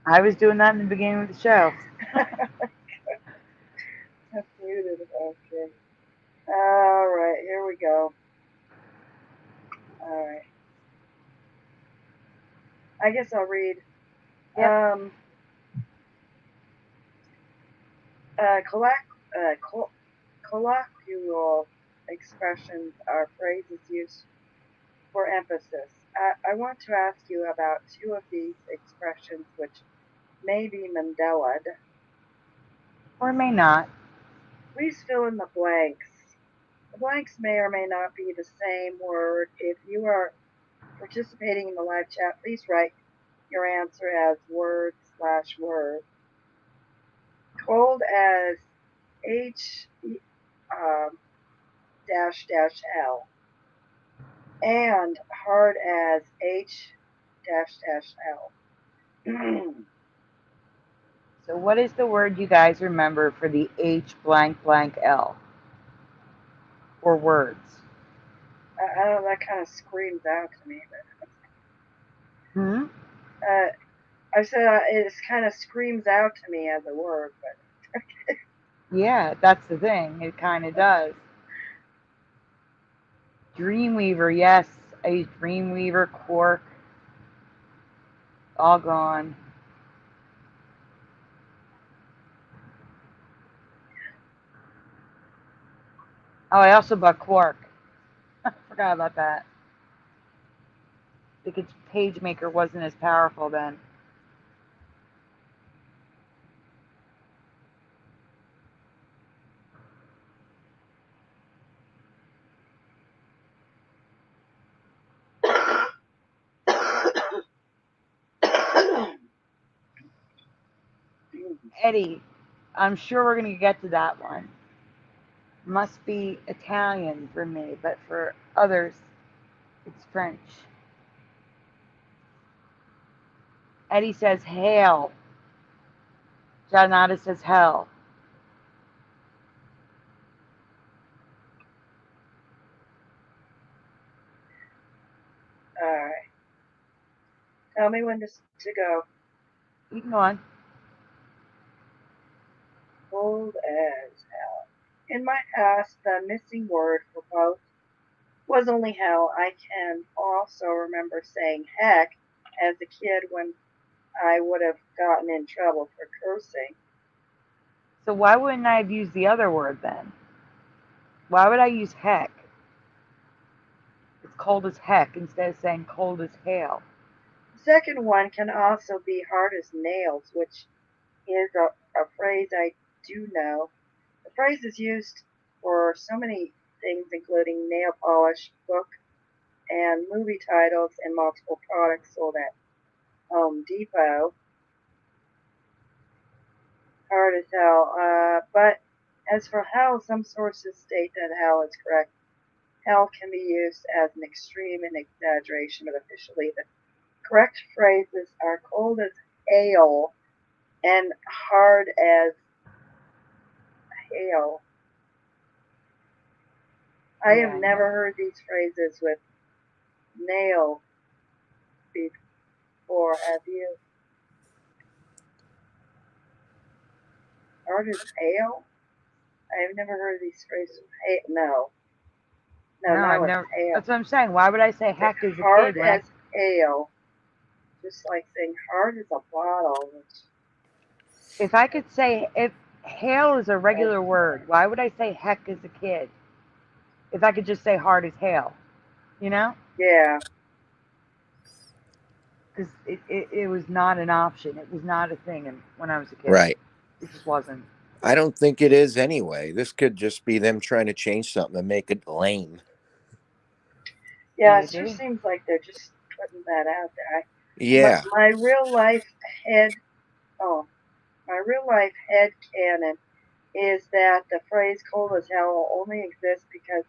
I was doing that in the beginning of the show. I'm muted. Okay. All right. Here we go. All right. I guess I'll read. Yep. Colloquial expressions are phrases used for emphasis. I want to ask you about two of these expressions which may be Mandela'd. Or may not. Please fill in the blanks. The blanks may or may not be the same word. If you are participating in the live chat, please write your answer as word/word. Cold as H dash dash L and hard as H dash dash L. So what is the word you guys remember for the H blank blank L? Or words? I don't know, that kind of screams out to me. But, I said it kind of screams out to me as a word, but Yeah, that's the thing. It kind of does. Dreamweaver, yes. I use Dreamweaver, Quark, all gone. Oh, I also bought Quark. Forgot about that. Because PageMaker wasn't as powerful then. Eddie, I'm sure we're going to get to that one. Must be Italian for me, but for others, it's French. Eddie says hail. Janata says hell. all right. Tell me when to go. You can go on. Cold as hell. In my past, the missing word for both was only hell. I can also remember saying heck as a kid when I would have gotten in trouble for cursing. So why wouldn't I have used the other word then? Why would I use heck? It's cold as heck instead of saying cold as hail. The second one can also be hard as nails, which is a phrase I do know. The phrase is used for so many things, including nail polish, book, and movie titles, and multiple products sold at Home Depot. Hard as hell. But as for hell, some sources state that hell is correct. Hell can be used as an extreme and exaggeration, but officially the correct phrases are cold as hail and hard as hail. I have Yeah, never heard these phrases with nail before, have you? Hard as hail? I've never heard these phrases with hail. No. No, no, not I've with never. hail. That's what I'm saying. Why would I say It's heck as a hard kid when as hail. Just like saying hard as a bottle, if I could say if hail is a regular word, why would I say heck as a kid? If I could just say hard as hail, you know? yeah. Because it was not an option. It was not a thing when I was a kid. Right. It just wasn't. I don't think it is anyway. This could just be them trying to change something and make it lame. Yeah, it sure Maybe. seems like they're just putting that out there. Yeah. My real life head, oh, my real life head canon is that the phrase cold as hell only exists because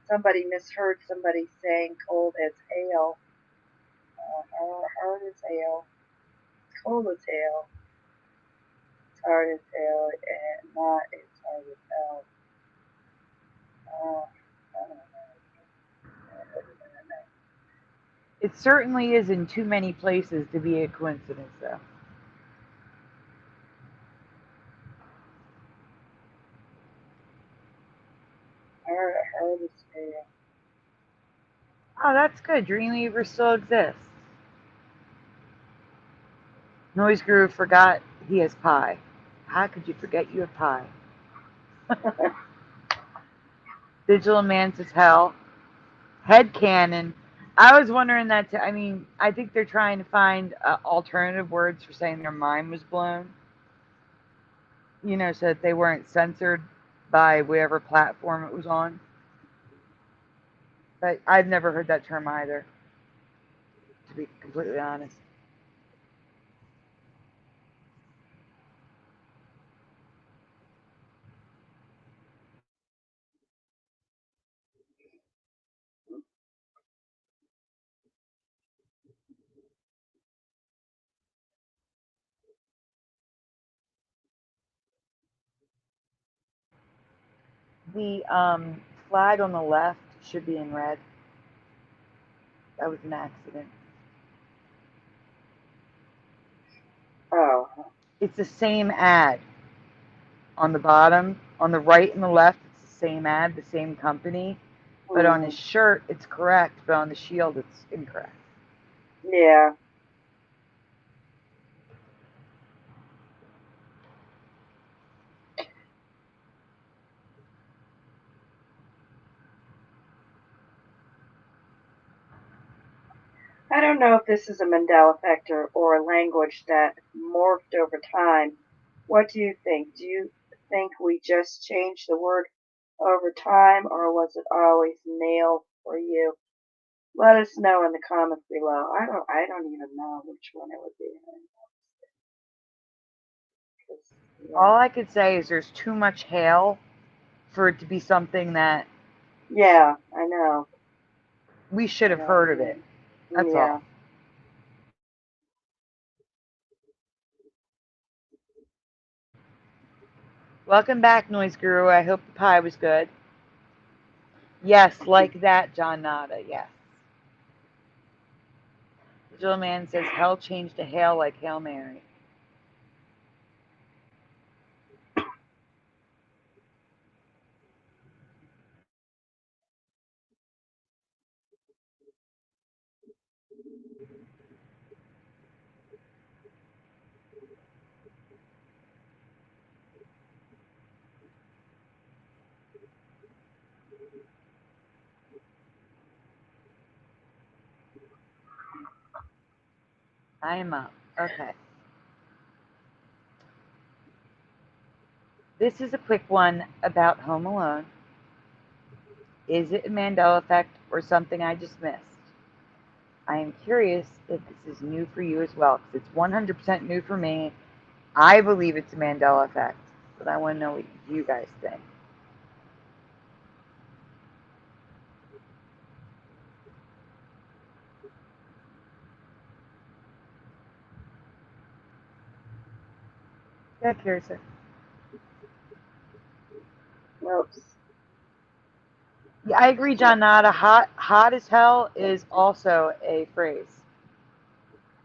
somebody misheard somebody saying cold as hail, hard as hail, cold as hail, it's hard as hell, and not as hard as hell. I don't know. It certainly is in too many places to be a coincidence, though. Hard as hell. Oh, that's good. Dreamweaver still exists. Noise Guru forgot he has pie. How could you forget you have pie? Digital Man says hell. Head cannon. I was wondering that too. I mean, I think they're trying to find alternative words for saying their mind was blown. You know, so that they weren't censored by whatever platform it was on. But I've never heard that term either, to be completely honest. The flag on the left should be in red. That was an accident. It's the same ad on the bottom, on the right and the left. It's the same ad, the same company, but on his shirt it's correct, but on the shield it's incorrect. Yeah. I don't know if this is a Mandela Effect or a language that morphed over time. What do you think? Do you think we just changed the word over time, or was it always male for you? Let us know in the comments below. I don't even know which one it would be. 'Cause, All yeah. I could say is there's too much hail for it to be something that Yeah, I know. we should I have know what heard you of it. mean. That's Yeah. all. Welcome back, Noise Guru. I hope the pie was good. Yes, like that, John Nada. Yes. Digital Man says hell changed to hail like Hail Mary. I am up. Okay. This is a quick one about Home Alone. Is it a Mandela Effect or something I just missed? I am curious if this is new for you as well, because it's 100% new for me. I believe it's a Mandela Effect, but I want to know what you guys think. Yeah, curious. Oops. Yeah, I agree, John Nada. Hot as hell is also a phrase.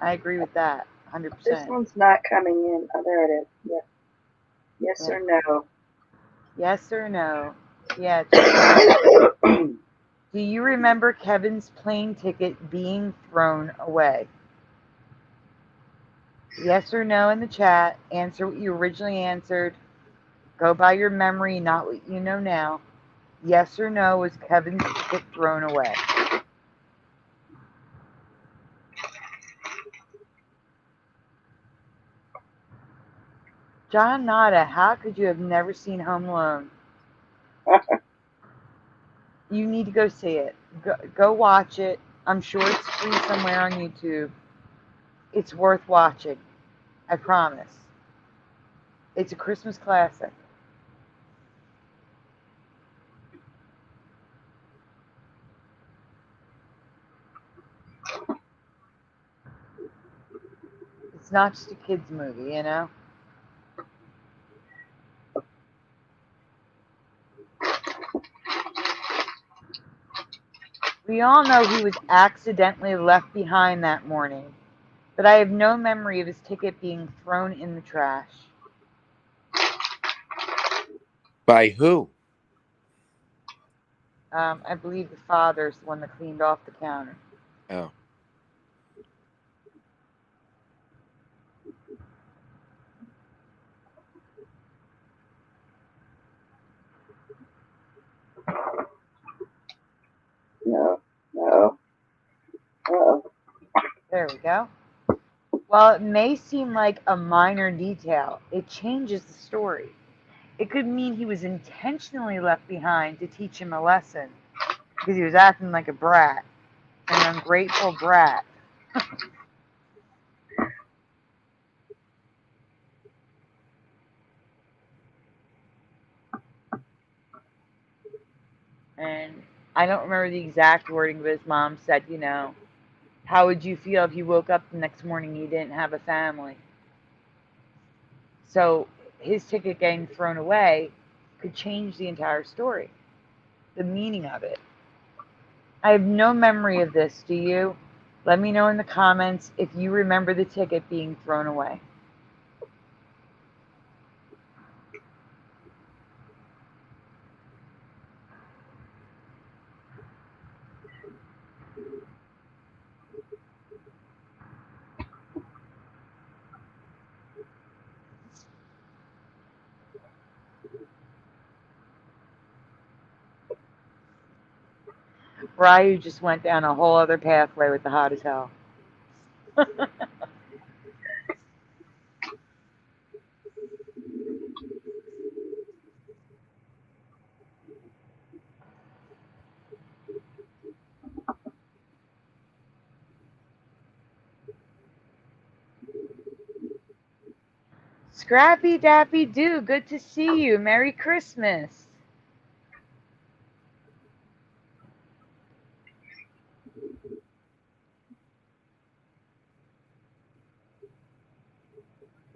I agree with that, 100%. This one's not coming in. Oh, there it is. Yeah. Yes Yeah. or no? Yes or no? Yeah, chat. Do you remember Kevin's plane ticket being thrown away? Yes or no in the chat. Answer what you originally answered. Go by your memory, not what you know now. Yes or no, was Kevin's ticket thrown away? John Nada, how could you have never seen Home Alone? You need to go see it. Go watch it. I'm sure it's free somewhere on YouTube. It's worth watching. I promise. It's a Christmas classic. It's not just a kids movie, you know? We all know he was accidentally left behind that morning, but I have no memory of his ticket being thrown in the trash. By who? I believe the father's the one that cleaned off the counter. Oh. No. No. Uh-oh. There we go. While it may seem like a minor detail, it changes the story. It could mean he was intentionally left behind to teach him a lesson because he was acting like a brat, an ungrateful brat. And I don't remember the exact wording, but his mom said, you know, how would you feel if you woke up the next morning and you didn't have a family? So his ticket getting thrown away could change the entire story, the meaning of it. I have no memory of this, do you? Let me know in the comments if you remember the ticket being thrown away. Ryu just went down a whole other pathway with the hot as hell. Scrappy Dappy Doo, good to see you. Merry Christmas.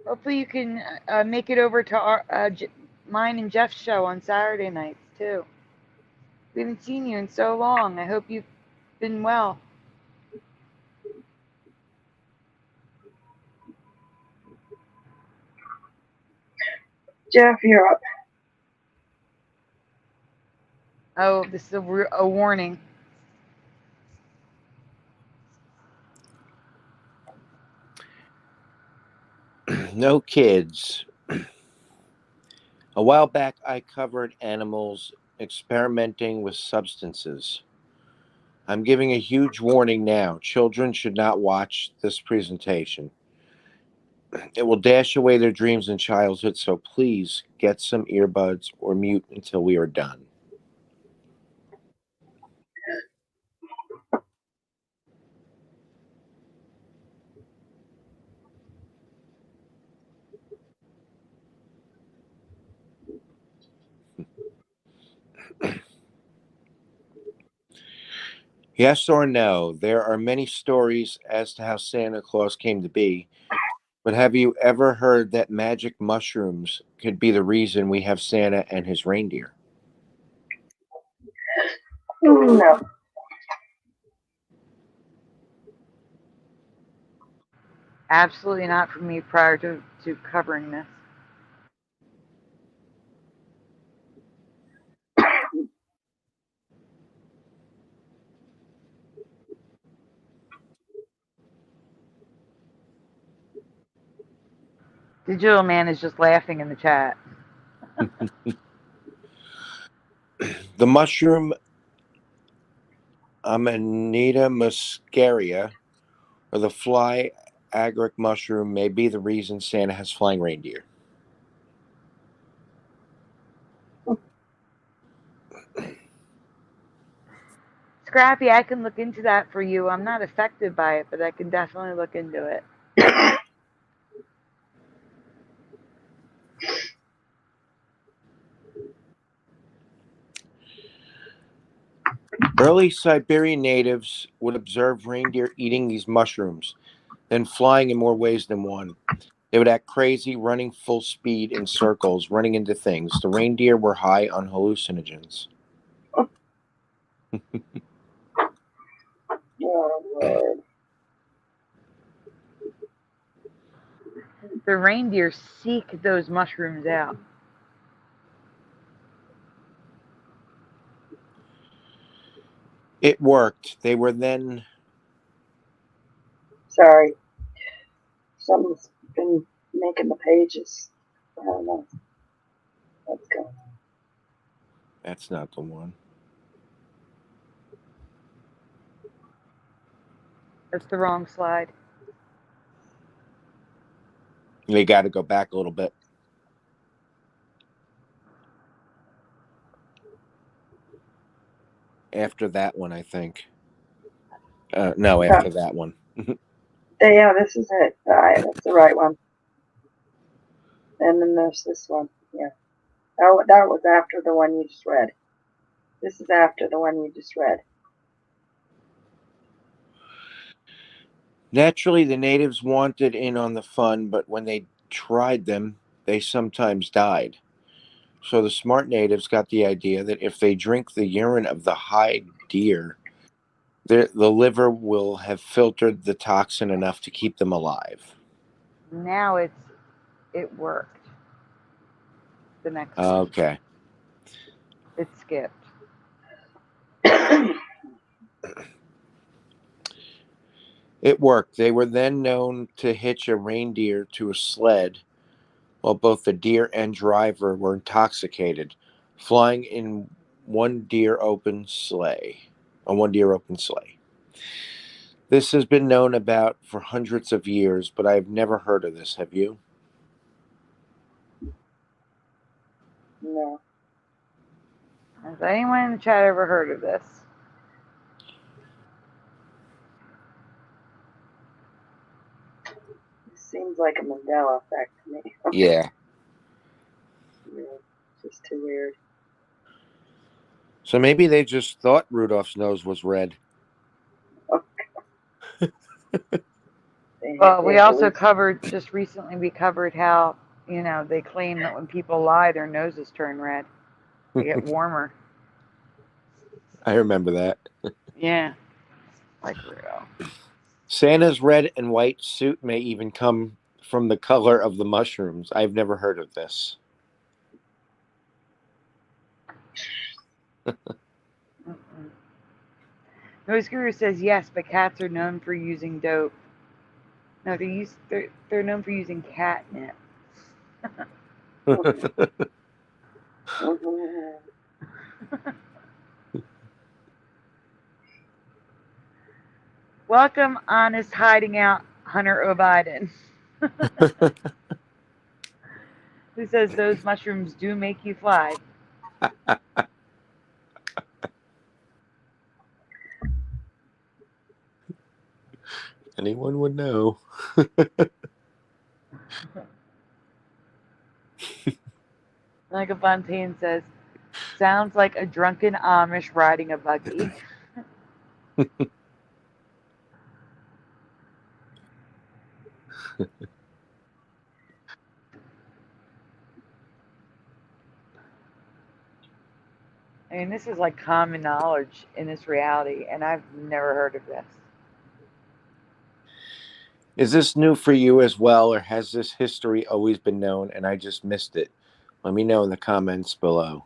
Hopefully you can make it over to our mine and Jeff's show on Saturday nights too. We haven't seen you in so long. I hope you've been well. Jeff, you're up. Oh, this is a warning. No kids. A while back, I covered animals experimenting with substances. I'm giving a huge warning now. Children should not watch this presentation. It will dash away their dreams and childhood, so please get some earbuds or mute until we are done. Yes or no, there are many stories as to how Santa Claus came to be, but have you ever heard that magic mushrooms could be the reason we have Santa and his reindeer? No. Absolutely not for me prior to covering this. Digital Man is just laughing in the chat. The mushroom Amanita muscaria, or the fly agaric mushroom, may be the reason Santa has flying reindeer. Scrappy, I can look into that for you. I'm not affected by it, but I can definitely look into it. Early Siberian natives would observe reindeer eating these mushrooms, then flying in more ways than one. They would act crazy, running full speed in circles, running into things. The reindeer were high on hallucinogens. Oh, Lord. The reindeer seek those mushrooms out. It worked. They were then... Sorry. Something's been making the pages. I don't know. Let's go. That's not the one. That's the wrong slide. We got to go back a little bit. After that one, I think. No, after that one. Yeah, this is it. That's the right one. And then there's this one. Yeah. Oh, that was after the one you just read. This is after the one you just read. Naturally, the natives wanted in on the fun, but when they tried them, they sometimes died. So the smart natives got the idea that if they drink the urine of the high deer, the liver will have filtered the toxin enough to keep them alive. Now it worked. The next one. Okay. It skipped. It worked. They were then known to hitch a reindeer to a sled while both the deer and driver were intoxicated, flying in one deer open sleigh. a one-deer open sleigh. This has been known about for hundreds of years, but I've never heard of this. Have you? No. Has anyone in the chat ever heard of this? It seems like a Mandela effect to me. Yeah. Yeah, just too weird. So maybe they just thought Rudolph's nose was red. Well, we also covered, just recently we covered how, they claim that when people lie, their noses turn red. They get warmer. I remember that. Yeah. Like Rudolph. Santa's red and white suit may even come from the color of the mushrooms. I've never heard of this. Noise Guru says yes, but cats are known for using dope. No, they're known for using catnip. Welcome, honest hiding out, Hunter O'Biden. Who says those mushrooms do make you fly? Anyone would know. Like a Fontaine says, sounds like a drunken Amish riding a buggy. I mean, this is like common knowledge in this reality, and I've never heard of this. Is this new for you as well, or has this history always been known and I just missed it? Let me know in the comments below.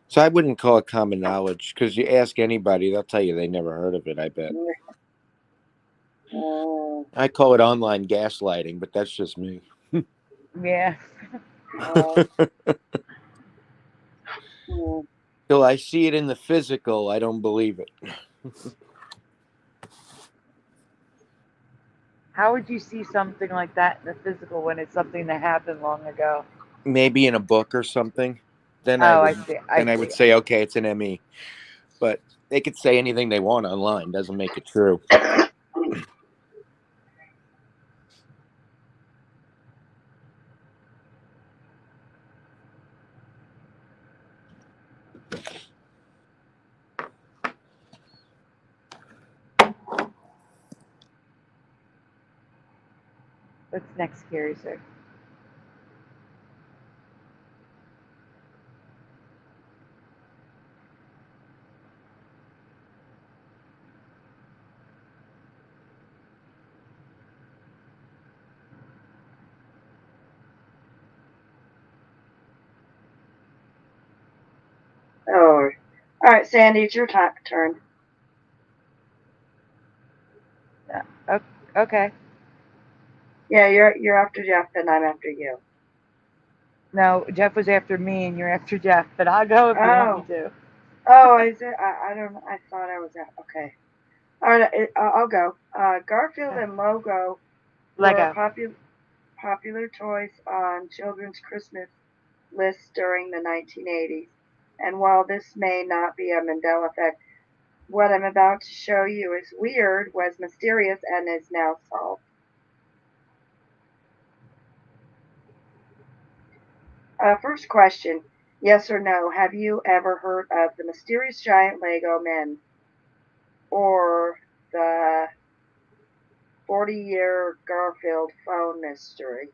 So I wouldn't call it common knowledge, because you ask anybody, they'll tell you they never heard of it, I bet. I call it online gaslighting, but that's just me. Yeah. Till I see it in the physical, I don't believe it. How would you see something like that in the physical when it's something that happened long ago? Maybe in a book or something. Then I would say, okay, it's an ME. But they could say anything they want online. Doesn't make it true. What's next, Curiouser? Oh, all right, Sandy, it's your turn. Okay. Yeah, you're after Jeff, and I'm after you. No, Jeff was after me, and you're after Jeff. But I'll go if you want me to. Oh, is it? I don't. I thought I was at. Okay. All right, I'll go. Garfield and Lego were popular toys on children's Christmas lists during the 1980s. And while this may not be a Mandela effect, what I'm about to show you is weird, was mysterious, and is now solved. First question, yes or no, have you ever heard of the mysterious giant Lego men or the 40-year Garfield phone mystery?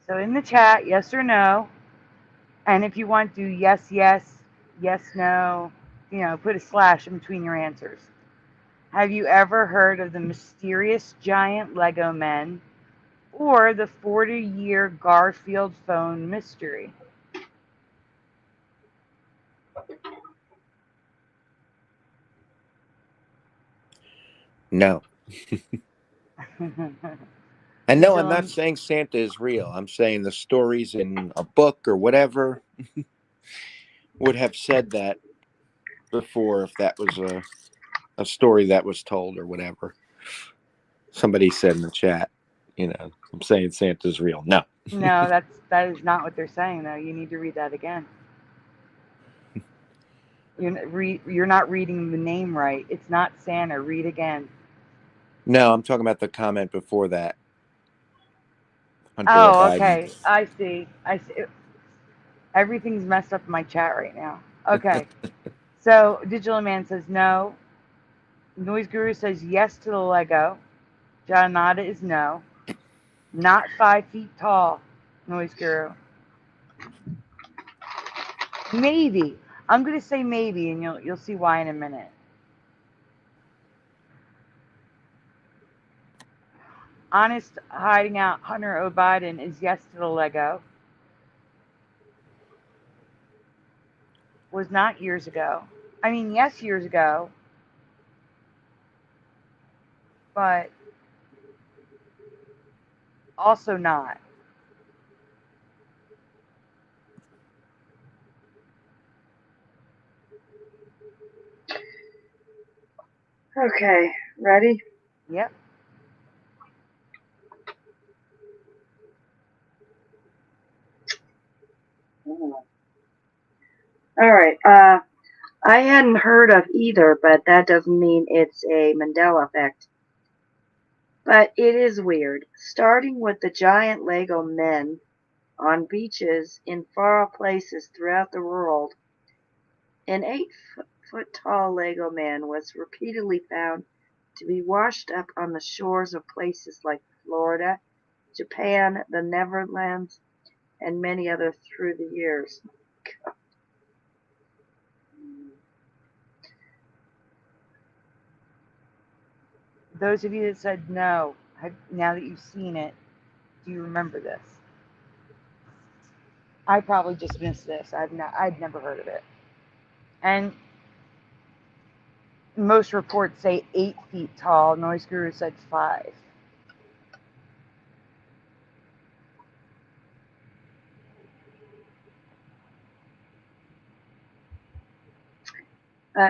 So in the chat, yes or no. And if you want to, yes, no, put a slash in between your answers. Have you ever heard of the mysterious giant Lego men or the 40-year Garfield phone mystery? No. And no, I'm not saying Santa is real. I'm saying the stories in a book or whatever would have said that. before if that was a story that was told or whatever. Somebody said in the chat, I'm saying Santa's real. No. No, that is not what they're saying though. You need to read that again. You're not reading the name right. It's not Santa. Read again. No, I'm talking about the comment before that. Hunter Oh, Biden. okay. I see. Everything's messed up in my chat right now. Okay. So Digital Man says no. Noise Guru says yes to the Lego. Janata is no. Not 5 feet tall. Noise Guru. Maybe. I'm gonna say maybe, and you'll see why in a minute. Honest hiding out Hunter O. Biden is yes to the Lego. Was not years ago. I mean, yes, years ago. But also not. Okay, ready? Yep. All right. I hadn't heard of either, but that doesn't mean it's a Mandela effect. But it is weird. Starting with the giant Lego men on beaches in far-off places throughout the world, an 8-foot tall Lego man was repeatedly found to be washed up on the shores of places like Florida, Japan, the Netherlands, and many others through the years. Those of you that said no, now that you've seen it, do you remember this? I probably just missed this. I'd never heard of it. And most reports say 8 feet tall. Noise Guru said 5.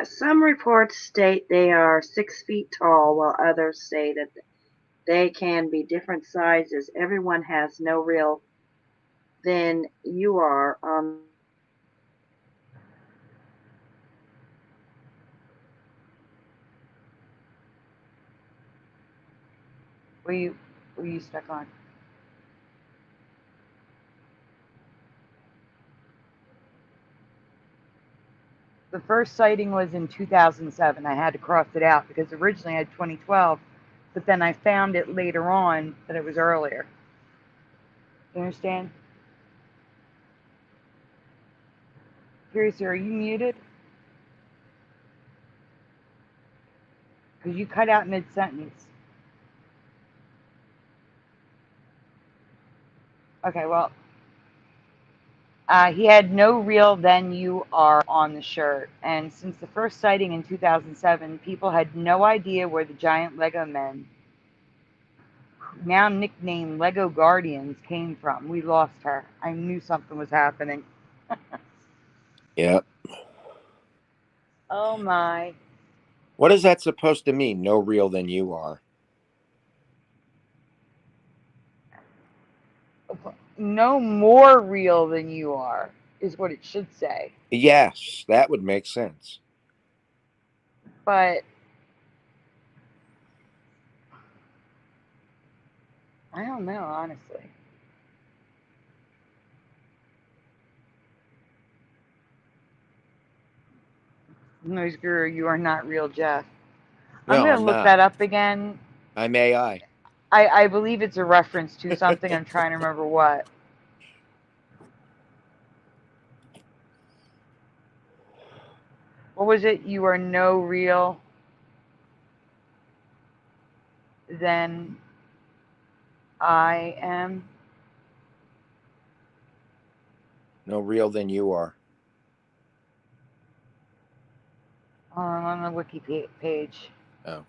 Some reports state they are 6 feet tall, while others say that they can be different sizes. Everyone has no real than you are on Were you stuck on? The first sighting was in 2007. I had to cross it out because originally I had 2012, but then I found it later on that it was earlier. You understand? Curious, are you muted? Because you cut out mid-sentence. Okay, well, he had no real "Then You Are" on the shirt, and since the first sighting in 2007, people had no idea where the giant Lego men, now nicknamed Lego Guardians, came from. We lost her. I knew something was happening. Yep. Oh my. What is that supposed to mean? No real than you are. No more real than you are, is what it should say. Yes, that would make sense. But I don't know, honestly. Noise Guru, you are not real, Jeff. I'm No, going to I'm look not. that up again. I'm AI. I believe it's a reference to something. I'm trying to remember what. What was it? You are no real than I am. No real than you are. On the wiki page. Oh.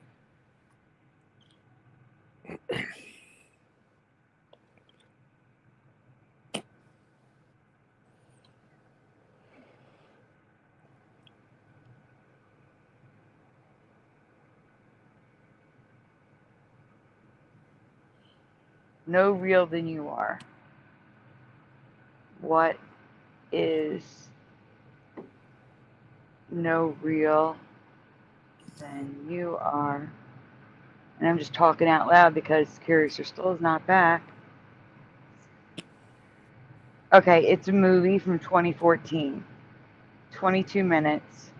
No real than you are. What is no real than you are? And I'm just talking out loud because Curiouser still is not back. Okay, it's a movie from 2014. 22 minutes.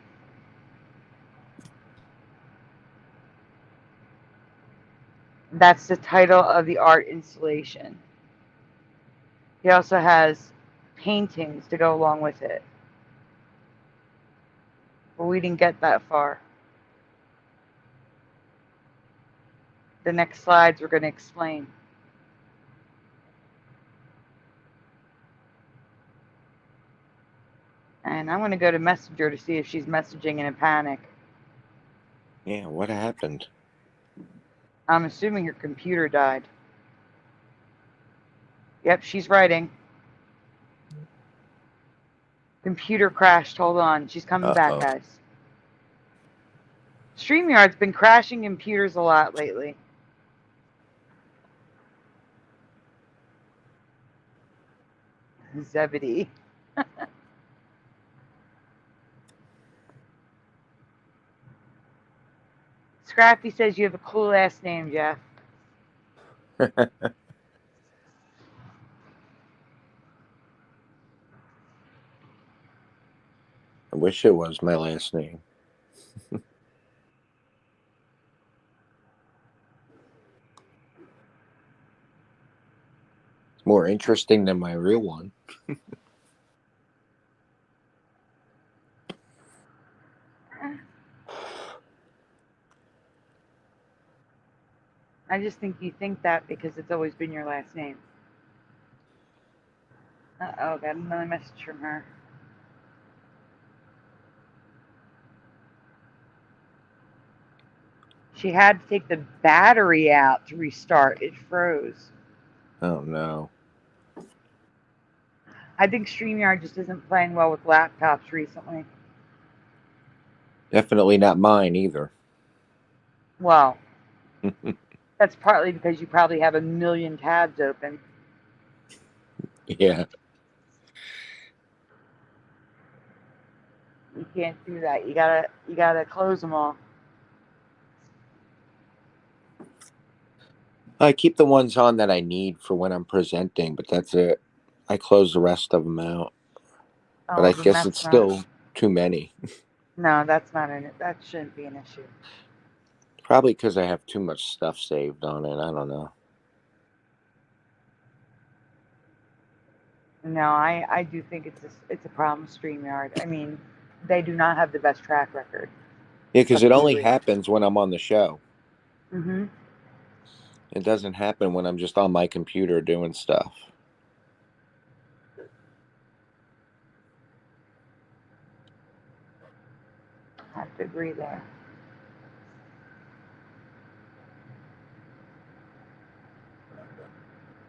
That's the title of the art installation. He also has paintings to go along with it. But we didn't get that far. The next slides we're going to explain. And I'm going to go to Messenger to see if she's messaging in a panic. Yeah, what happened? I'm assuming her computer died. Yep, she's writing. Computer crashed. Hold on. She's coming back, guys. StreamYard's been crashing computers a lot lately. Zebedee. Scrappy says you have a cool ass name, Jeff. I wish it was my last name. It's more interesting than my real one. I just think you think that because it's always been your last name. Uh-oh, got another message from her. She had to take the battery out to restart. It froze. Oh, no. I think StreamYard just isn't playing well with laptops recently. Definitely not mine either. Well, that's partly because you probably have a million tabs open. Yeah. You can't do that. You gotta close them all. I keep the ones on that I need for when I'm presenting, but that's it. I close the rest of them out. Oh, But I then guess it's still too many. No, that shouldn't be an issue. Probably because I have too much stuff saved on it. I don't know. No, I do think it's a problem with StreamYard. I mean, they do not have the best track record. Yeah, because it only happens when I'm on the show. Mm-hmm. It doesn't happen when I'm just on my computer doing stuff. I have to agree there.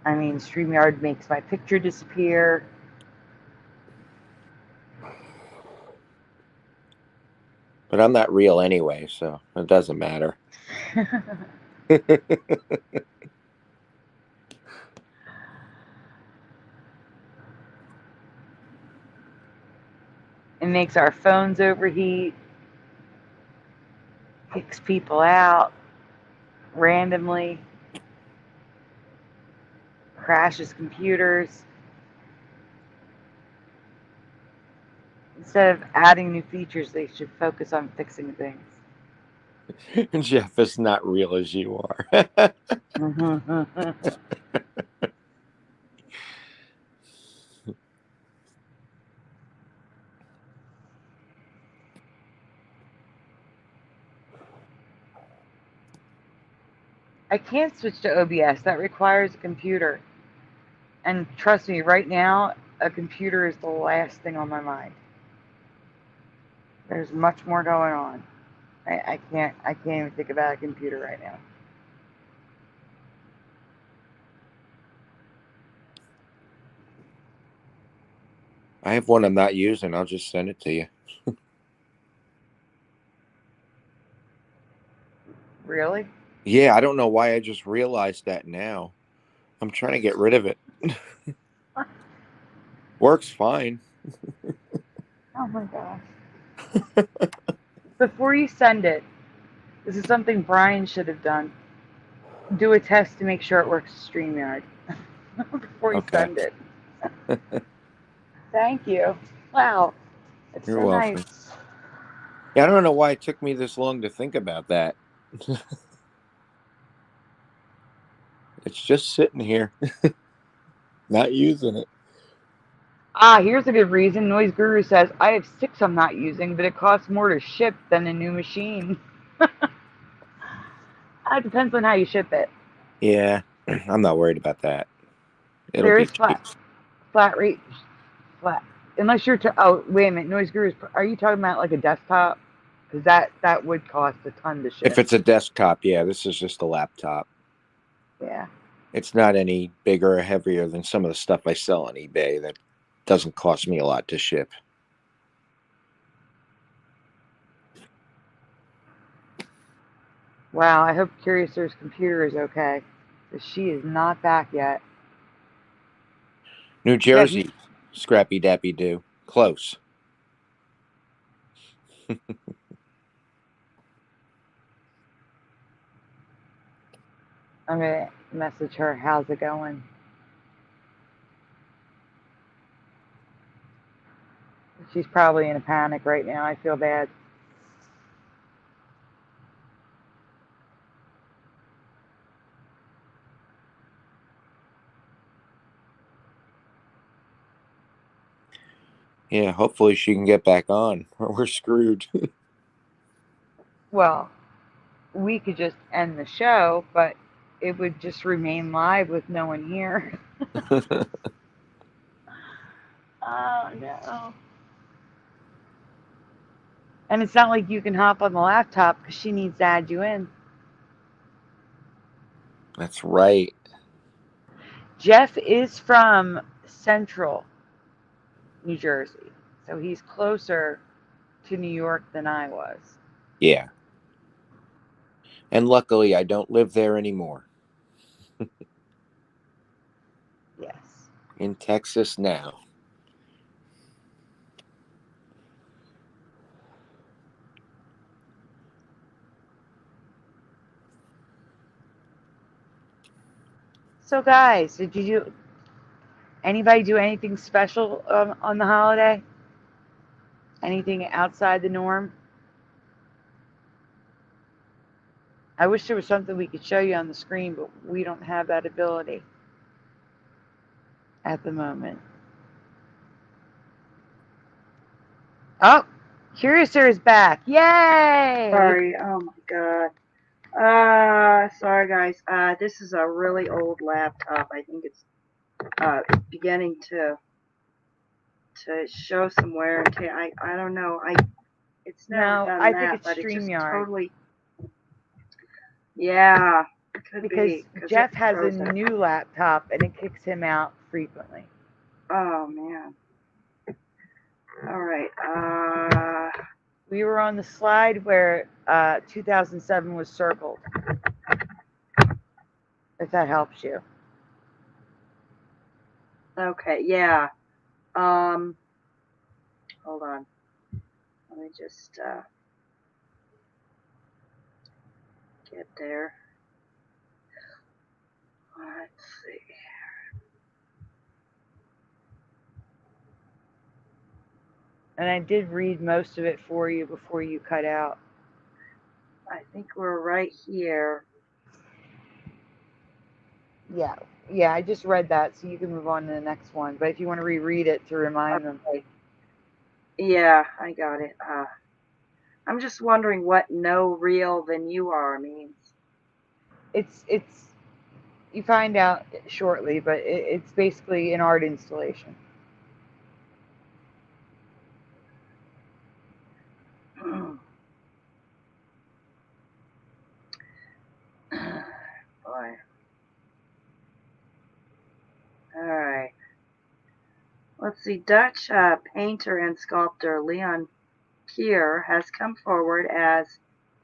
I mean, StreamYard makes my picture disappear. But I'm not real anyway, so it doesn't matter. It makes our phones overheat, kicks people out randomly, crashes computers. Instead of adding new features, they should focus on fixing things. Jeff is not real as you are. I can't switch to OBS. That requires a computer. And trust me, right now, a computer is the last thing on my mind. There's much more going on. I can't even think about a computer right now. I have one I'm not using. I'll just send it to you. Really? Yeah, I don't know why I just realized that now. I'm trying to get rid of it. Works fine. Oh my gosh. Before you send it, this is something Brian should have done. Do a test to make sure it works with StreamYard before you Okay. send it. Thank you. Wow. It's You're so welcome. nice. Yeah, I don't know why it took me this long to think about that. It's just sitting here, not using it. Ah, here's a good reason. Noise Guru says, I have 6 I'm not using, but it costs more to ship than a new machine. It depends on how you ship it. Yeah, I'm not worried about that. It'll There be is cheap. flat rate, flat. Unless you're oh, wait a minute, Noise Guru, are you talking about like a desktop? Because that would cost a ton to ship. If it's a desktop, yeah, this is just a laptop. Yeah. It's not any bigger or heavier than some of the stuff I sell on eBay that doesn't cost me a lot to ship. Wow, I hope Curiouser's computer is okay. Because she is not back yet. New Yeah, Jersey, Scrappy Dappy Doo. Close. I'm going to message her, how's it going? She's probably in a panic right now. I feel bad. Yeah, hopefully she can get back on, or we're screwed. Well, we could just end the show, but it would just remain live with no one here. Oh, no. And it's not like you can hop on the laptop because she needs to add you in. That's right. Jeff is from Central New Jersey, so he's closer to New York than I was. Yeah. And luckily, I don't live there anymore. Yes. In Texas now. So, guys, did you anybody do anything special on the holiday? Anything outside the norm? I wish there was something we could show you on the screen, but we don't have that ability at the moment. Oh, Curiouser is back. Yay! Sorry. Oh my god. Sorry guys. This is a really old laptop. I think it's beginning to show some wear and tear. I don't know. It's never No, done I that, think it's but it's just StreamYard. totally. Yeah, it could Because be. Jeff it has a froze up. new laptop and it kicks him out frequently. Oh man. All right. We were on the slide where 2007 was circled. If that helps you. Okay. Yeah. Hold on. Let me just get there. Let's see. And I did read most of it for you before you cut out. I think we're right here. Yeah. Yeah, I just read that, so you can move on to the next one. But if you want to reread it to remind them. Okay. Yeah, I got it. I'm just wondering what "no real than you are" means. It's you find out shortly, but it's basically an art installation. Boy. All right. Let's see. Dutch painter and sculptor Leon Kier has come forward as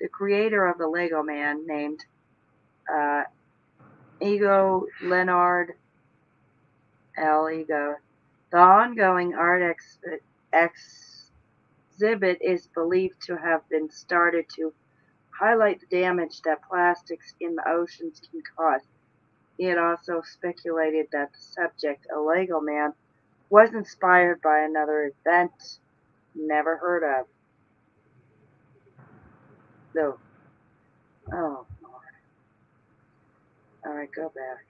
the creator of the Lego Man named uh, Ego Leonard L. Ego. The ongoing art exhibit is believed to have been started to highlight the damage that plastics in the oceans can cause. He had also speculated that the subject, a Lego man, was inspired by another event never heard of. No. Oh, Lord. All right, go back.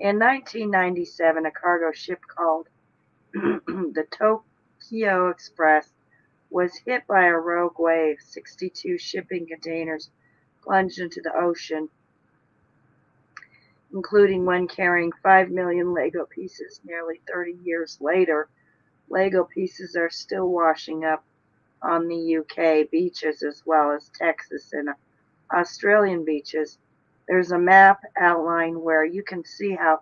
In 1997, a cargo ship called the Tokyo Express was hit by a rogue wave. 62 shipping containers plunged into the ocean, including one carrying 5 million Lego pieces. Nearly 30 years later, Lego pieces are still washing up on the UK beaches as well as Texas and Australian beaches. There's a map outline where you can see how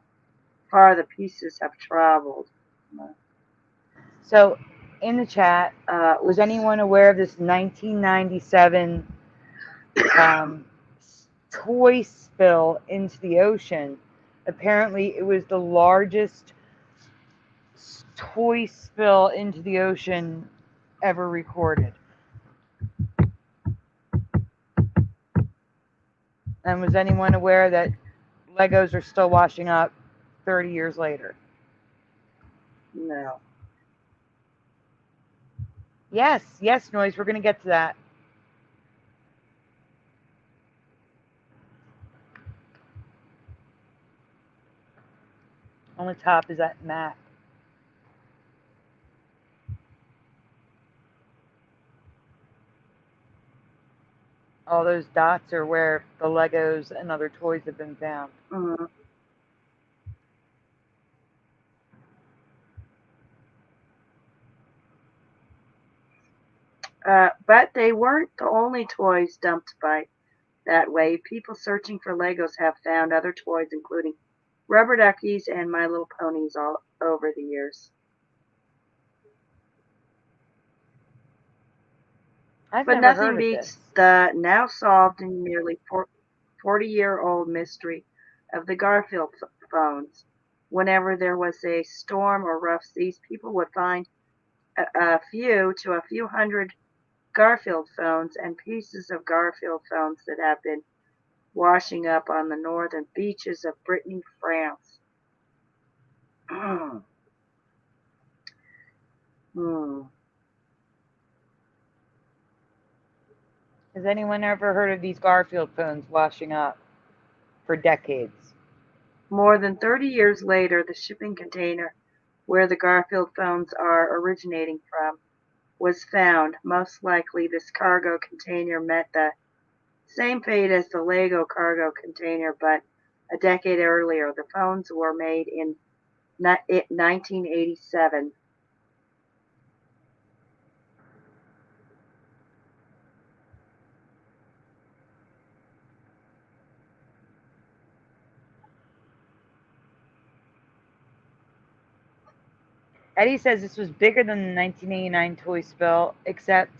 far the pieces have traveled. So, in the chat, was anyone aware of this 1997 toy spill into the ocean? Apparently, it was the largest toy spill into the ocean ever recorded. And was anyone aware that Legos are still washing up 30 years later? No. Yes, Noise, we're going to get to that. On the top is that map. All those dots are where the Legos and other toys have been found. Mm-hmm. But they weren't the only toys dumped by that way. People searching for Legos have found other toys, including rubber duckies and My Little Ponies, all over the years. But nothing beats the now solved and nearly 40-year-old mystery of the Garfield phones. Whenever there was a storm or rough seas, people would find a few to a few hundred Garfield phones and pieces of Garfield phones that have been washing up on the northern beaches of Brittany, France. Has anyone ever heard of these Garfield phones washing up for decades? More than 30 years later, the shipping container where the Garfield phones are originating from was found. Most likely, this cargo container met the same fate as the Lego cargo container, but a decade earlier. The phones were made in 1987. Eddie says this was bigger than the 1989 toy spill, except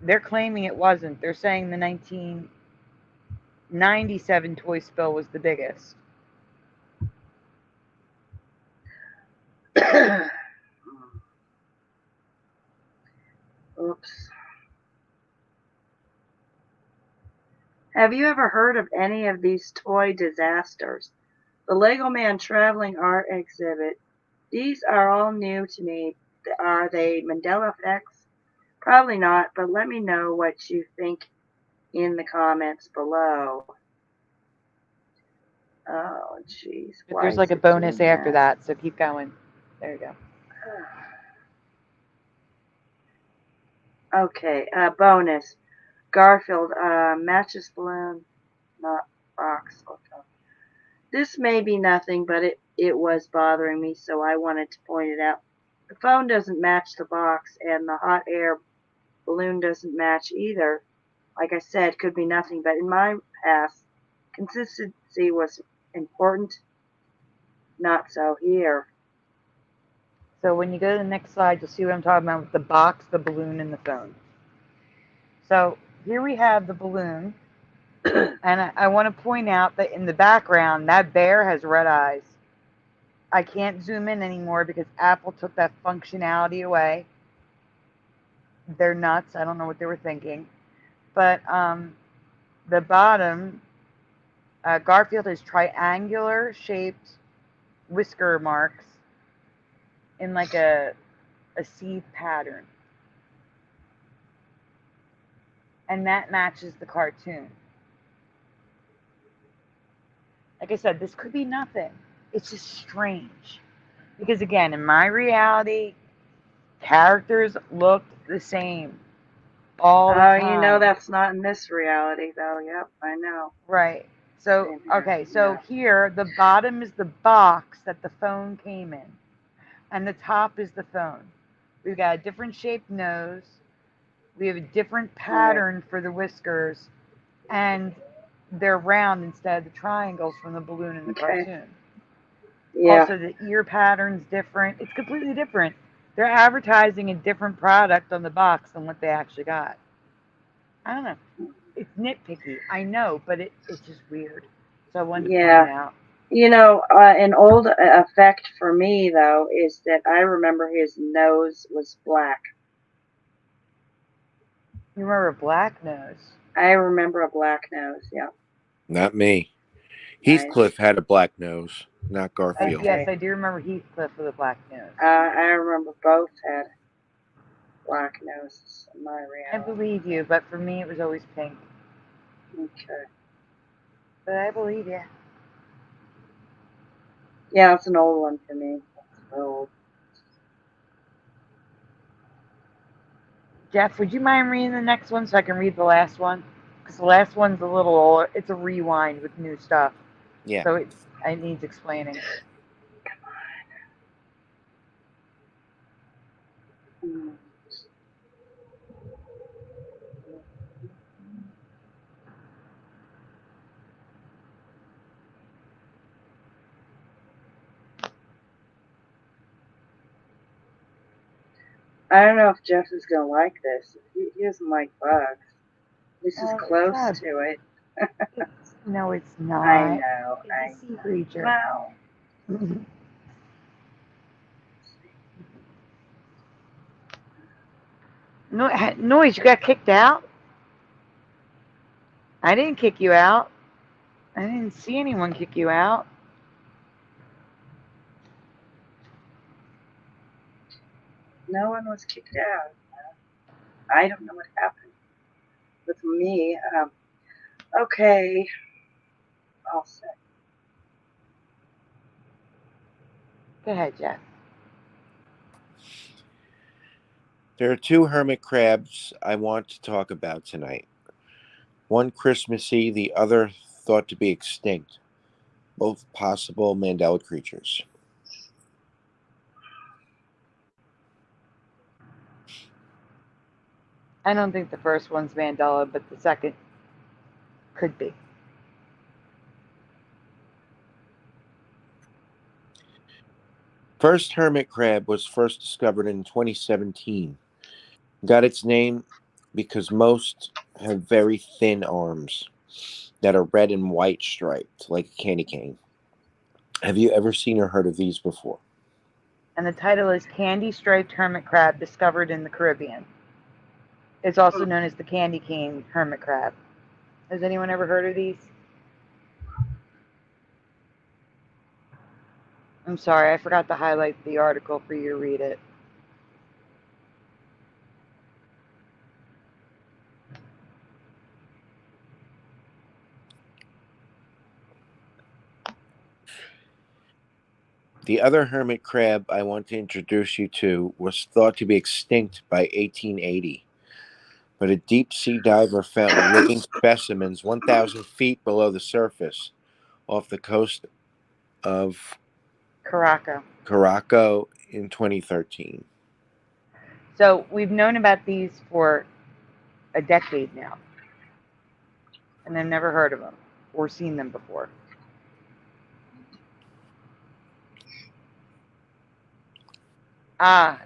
they're claiming it wasn't. They're saying the 1997 toy spill was the biggest. Oops. Have you ever heard of any of these toy disasters? The Lego Man Traveling Art Exhibit. These are all new to me. Are they Mandela Effects? Probably not, but let me know what you think in the comments below. Oh, jeez. There's like a bonus after that, so keep going. There you go. Okay, bonus. Garfield, matches balloon, not box. Okay. This may be nothing, but it was bothering me, so I wanted to point it out. The phone doesn't match the box, and the hot air balloon doesn't match either. Like I said, could be nothing, but in my past, consistency was important. Not so here. So when you go to the next slide, you'll see what I'm talking about with the box, the balloon, and the phone. So here we have the balloon. And I want to point out that in the background, that bear has red eyes. I can't zoom in anymore because Apple took that functionality away. They're nuts. I don't know what they were thinking. But the bottom, Garfield has triangular shaped whisker marks in like a seed pattern. And that matches the cartoon. Like I said, this could be nothing. It's just strange. Because again, in my reality, characters looked the same all the time. You know that's not in this reality, though. Yep, I know. Right. So, Same here, okay, so yeah. here, the bottom is the box that the phone came in. And the top is the phone. We've got a different shaped nose. We have a different pattern for the whiskers. And they're round instead of the triangles from the balloon in the cartoon. Yeah. Also, the ear pattern's different. It's completely different. They're advertising a different product on the box than what they actually got. I don't know. It's nitpicky, I know, but it's just weird. So I wanted to point it out. You know, an old effect for me, though, is that I remember his nose was black. You remember a black nose? I remember a black nose, yeah. Not me. Heathcliff had a black nose, not Garfield. Yes, I do remember Heathcliff with a black nose. I remember both had black noses in my reality. I believe you, but for me it was always pink. Okay. But I believe you. Yeah, it's an old one for me. It's old. Jeff, would you mind reading the next one so I can read the last one? Because the last one's a little old. It's a rewind with new stuff. Yeah. So it needs explaining. I don't know if Jeff is going to like this. He doesn't like bugs. This is close to it. No, it's not. I know. It's a sea creature. Wow. Noise, you got kicked out? I didn't kick you out. I didn't see anyone kick you out. No one was kicked out. I don't know what happened with me. Okay. All set. Go ahead, Jeff. There are two hermit crabs I want to talk about tonight. One Christmassy, the other thought to be extinct. Both possible Mandela creatures. I don't think the first one's Mandela, but the second could be. First hermit crab was first discovered in 2017. Got its name because most have very thin arms that are red and white striped, like a candy cane. Have you ever seen or heard of these before? And the title is Candy Striped Hermit Crab Discovered in the Caribbean. It's also known as the candy cane hermit crab. Has anyone ever heard of these? I'm sorry, I forgot to highlight the article for you to read it. The other hermit crab I want to introduce you to was thought to be extinct by 1880, but a deep sea diver found living specimens 1,000 feet below the surface off the coast of Curaçao in 2013. So we've known about these for a decade now, and I've never heard of them or seen them before.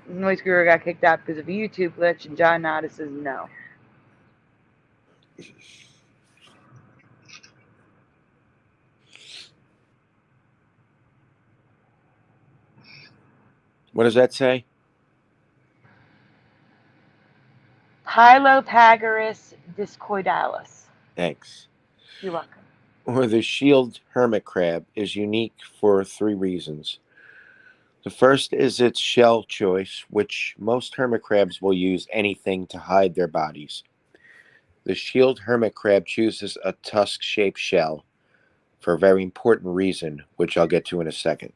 Noise Guru got kicked out because of a YouTube glitch, and John Nada says no. What does that say? Tylopagarus discoidalis. Thanks. You're welcome. Or the shield hermit crab is unique for 3 reasons. The first is its shell choice, which most hermit crabs will use anything to hide their bodies. The shield hermit crab chooses a tusk-shaped shell for a very important reason, which I'll get to in a second.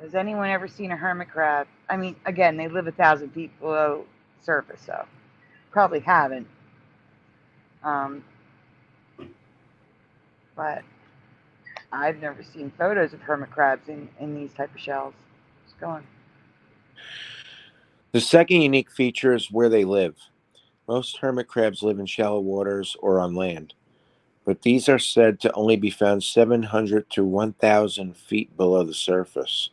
Has anyone ever seen a hermit crab? I mean, again, they live 1,000 feet below surface, so probably haven't. But I've never seen photos of hermit crabs in these type of shells. Just going. The second unique feature is where they live. Most hermit crabs live in shallow waters or on land, but these are said to only be found 700 to 1,000 feet below the surface.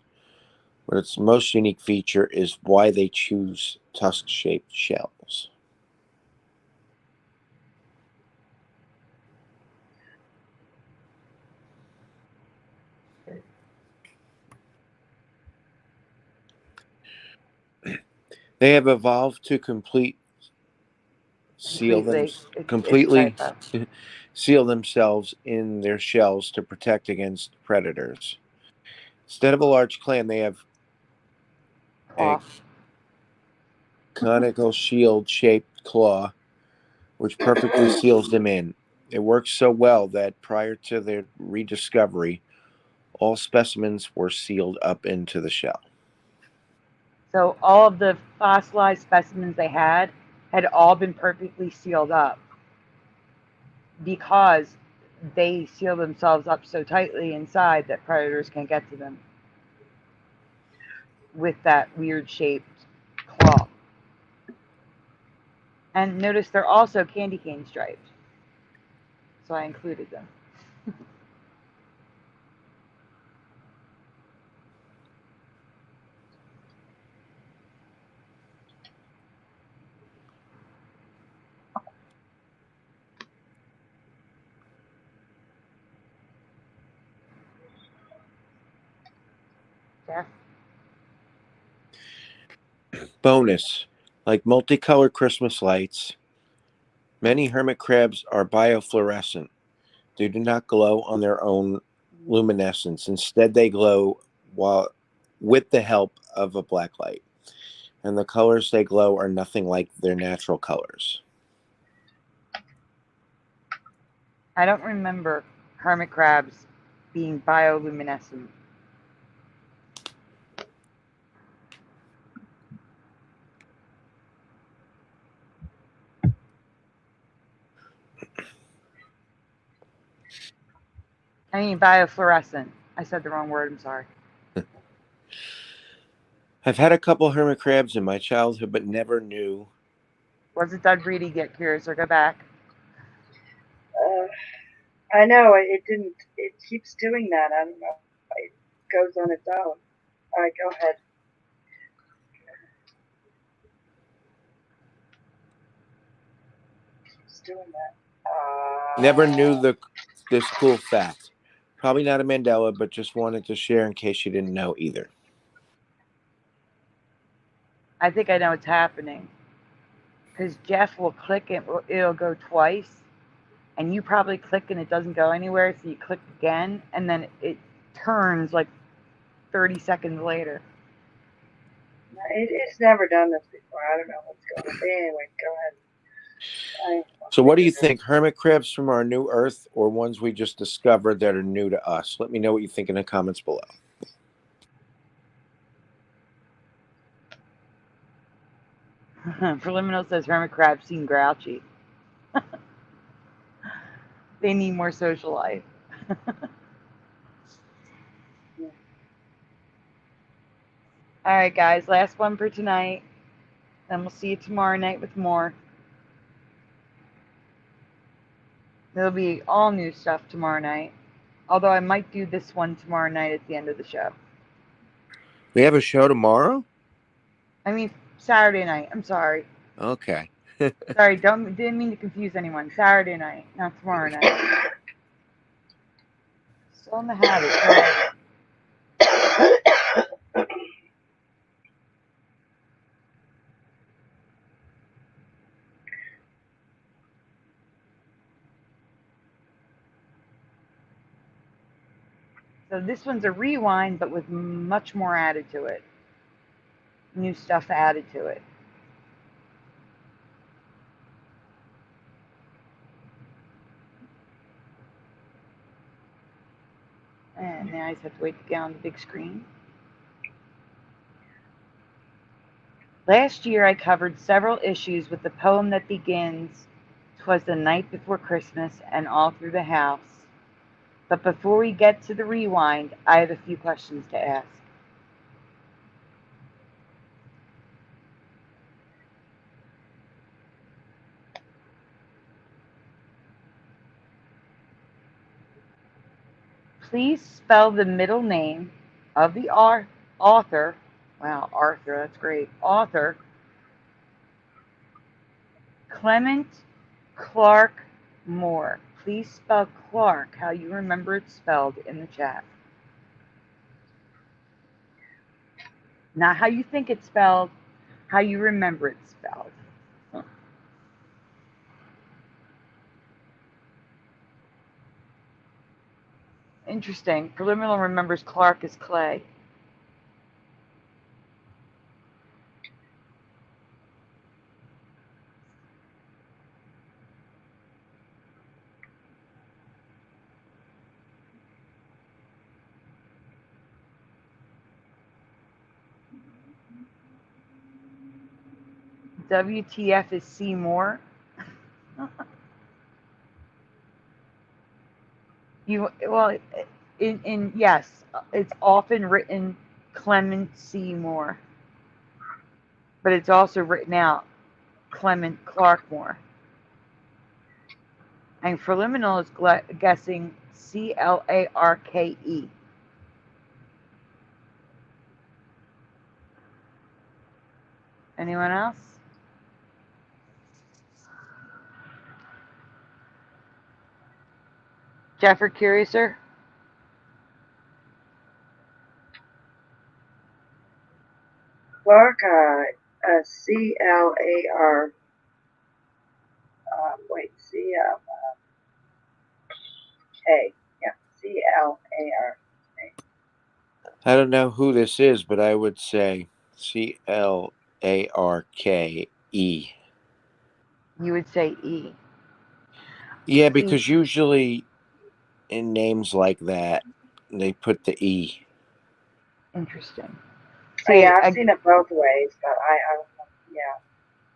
But its most unique feature is why they choose tusk-shaped shells. They have evolved to completely Typo. seal themselves in their shells to protect against predators. Instead of a large clan, they have a conical shield-shaped claw, which perfectly seals them in. It works so well that prior to their rediscovery, all specimens were sealed up into the shell. So all of the fossilized specimens they had all been perfectly sealed up because they seal themselves up so tightly inside that predators can't get to them with that weird shaped claw. And notice they're also candy cane striped. So I included them. Jeff? Bonus, like multicolored Christmas lights, many hermit crabs are biofluorescent. They do not glow on their own luminescence. Instead, they glow with the help of a black light. And the colors they glow are nothing like their natural colors. I don't remember hermit crabs being bioluminescent. I mean biofluorescent. I said the wrong word, I'm sorry. I've had a couple hermit crabs in my childhood, but never knew. Was it done breeding yet, Curious, or go back? I know it didn't. It keeps doing that. I don't know. It goes on its own. All right, go ahead. It keeps doing that. Never knew this cool fact. Probably not a Mandela, but just wanted to share in case you didn't know either. I think I know what's happening. Because Jeff will click it, it'll go twice, and you probably click and it doesn't go anywhere, so you click again, and then it turns like 30 seconds later. It's never done this before. I don't know what's going on. But anyway, go ahead. So what do you think? Hermit crabs from our new Earth or ones we just discovered that are new to us? Let me know what you think in the comments below. Preliminal says hermit crabs seem grouchy. They need more social life. All right, guys, last one for tonight. Then we'll see you tomorrow night with more. There'll be all new stuff tomorrow night. Although I might do this one tomorrow night at the end of the show. We have a show tomorrow? I mean, Saturday night. I'm sorry. Okay. Sorry, didn't mean to confuse anyone. Saturday night, not tomorrow night. Still in the habit. So this one's a rewind, but with much more added to it. New stuff added to it. And now I just have to wait to get on the big screen. Last year I covered several issues with the poem that begins, "'Twas the night before Christmas and all through the house." But before we get to the rewind, I have a few questions to ask. Please spell the middle name of the author. Wow, Arthur, that's great. Author Clement Clark Moore. Please spell Clark how you remember it spelled in the chat. Not how you think it's spelled, how you remember it spelled. Interesting. Preliminary remembers Clark as Clay. WTF is Seymour. Yes, it's often written Clement Seymour, but it's also written out Clement Clark Moore. And Preliminal is guessing Clarke. Anyone else? Jeff or Curiouser? Clark, C-L-A-R, C-L-K. Yeah, C-L-A-R. I don't know who this is, but I would say Clarke. You would say E. Yeah, because usually in names like that, they put the E. Interesting. Oh, See, yeah, I've seen it both ways, but yeah.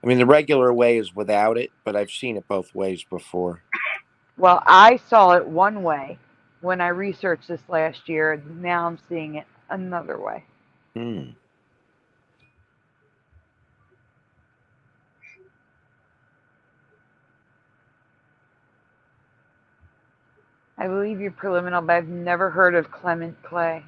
I mean, the regular way is without it, but I've seen it both ways before. Well, I saw it one way when I researched this last year. Now I'm seeing it another way. I believe you're preliminary, but I've never heard of Clement Clay.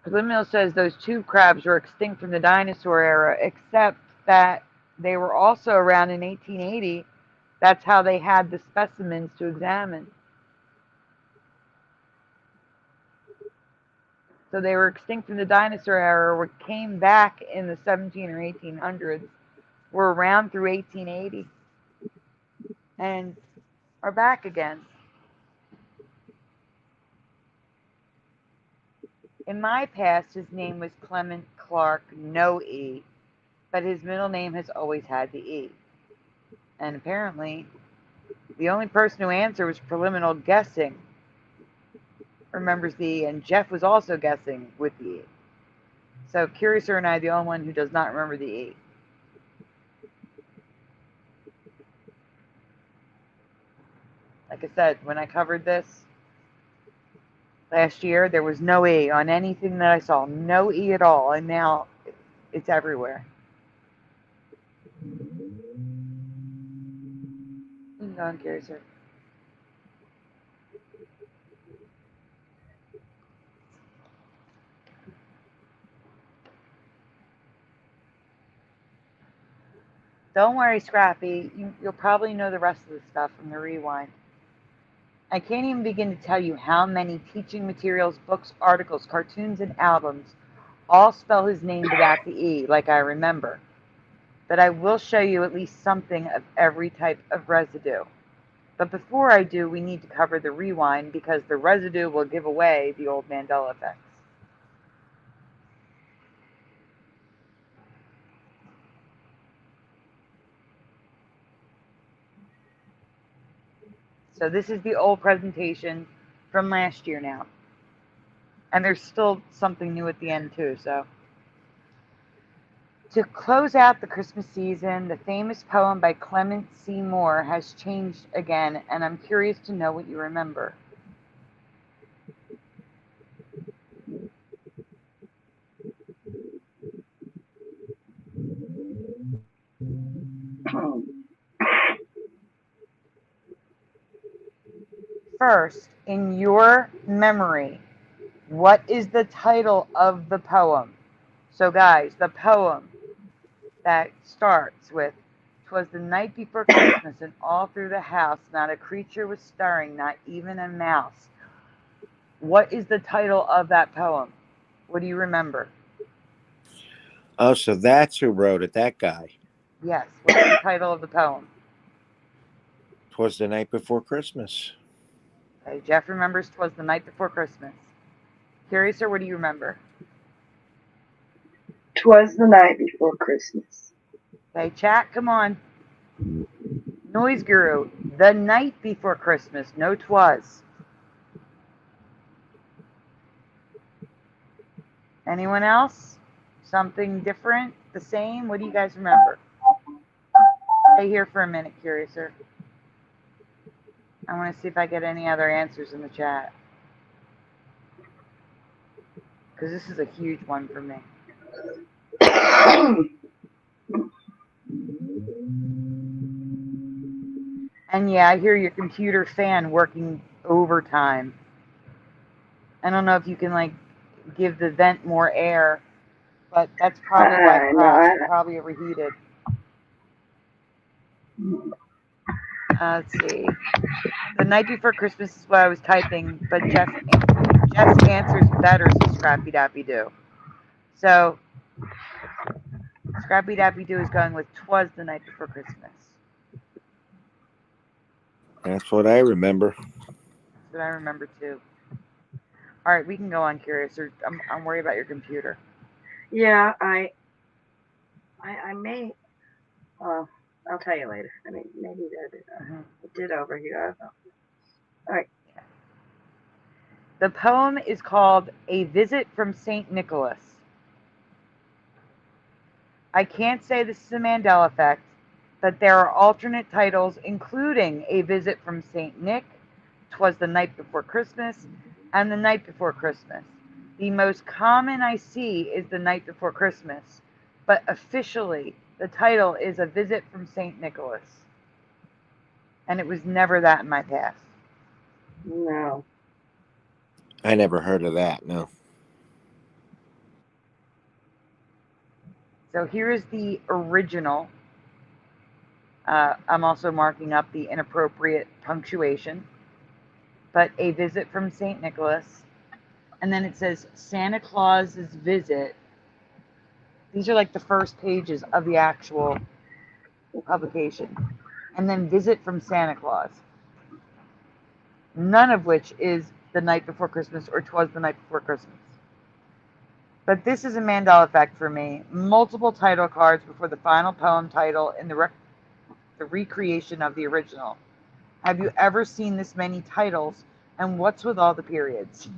Preliminary says those tube crabs were extinct from the dinosaur era, except that they were also around in 1880. That's how they had the specimens to examine. So they were extinct from the dinosaur era, came back in the 17 or 1800s, were around through 1880, and are back again. In my past, his name was Clement Clark, no E, but his middle name has always had the E. And apparently, the only person who answered was preliminary guessing, remembers the E, and Jeff was also guessing with the E. So Curiouser and I are the only one who does not remember the E. Like I said, when I covered this last year, there was no E on anything that I saw. No E at all. And now it's everywhere. You can go on, Curiouser. Don't worry, Scrappy. You'll probably know the rest of the stuff from the rewind. I can't even begin to tell you how many teaching materials, books, articles, cartoons, and albums all spell his name without the E, like I remember. but I will show you at least something of every type of residue. But before I do, we need to cover the rewind because the residue will give away the old Mandela effects. So this is the old presentation from last year now. And there's still something new at the end too, so. To close out the Christmas season, the famous poem by Clement C. Moore has changed again, and I'm curious to know what you remember. First, in your memory, what is the title of the poem? So guys, the poem that starts with, "'Twas the night before Christmas, and all through the house not a creature was stirring, not even a mouse." What is the title of that poem? What do you remember? Oh, so that's who wrote it, that guy. Yes, what's the title of the poem? 'Twas the night before Christmas. Okay, Jeff remembers "'Twas the Night Before Christmas." Curiouser, what do you remember? 'Twas the night before Christmas. Okay, chat, come on. Noise Guru, "The Night Before Christmas." No, 'twas. Anyone else? Something different? The same? What do you guys remember? Stay here for a minute, Curiouser. I want to see if I get any other answers in the chat. Because this is a huge one for me. And yeah, I hear your computer fan working overtime. I don't know if you can like give the vent more air, but that's probably why it crashed. It probably overheated. Let's see. The night before Christmas is what I was typing, but Jeff's answer is better, so Scrappy Dappy Doo. So Scrappy Dappy Doo is going with "'Twas the Night Before Christmas." That's what I remember. That's what I remember too. All right, we can go on, Curiouser. I'm worried about your computer. Yeah, I may. I'll tell you later. I mean, maybe it did over here. I don't know. All right. The poem is called "A Visit from St. Nicholas." I can't say this is a Mandela effect, but there are alternate titles including "A Visit from St. Nick," "'Twas the Night Before Christmas," and "The Night Before Christmas." The most common I see is "The Night Before Christmas," but officially the title is "A Visit from St. Nicholas." And it was never that in my past. No. I never heard of that, no. So here is the original. I'm also marking up the inappropriate punctuation. But "A Visit from St. Nicholas." And then it says "Santa Claus's Visit." These are like the first pages of the actual publication. And then "Visit from Santa Claus." None of which is "The Night Before Christmas" or "'Twas the Night Before Christmas." But this is a Mandela effect for me. Multiple title cards before the final poem title in the recreation of the original. Have you ever seen this many titles? And what's with all the periods?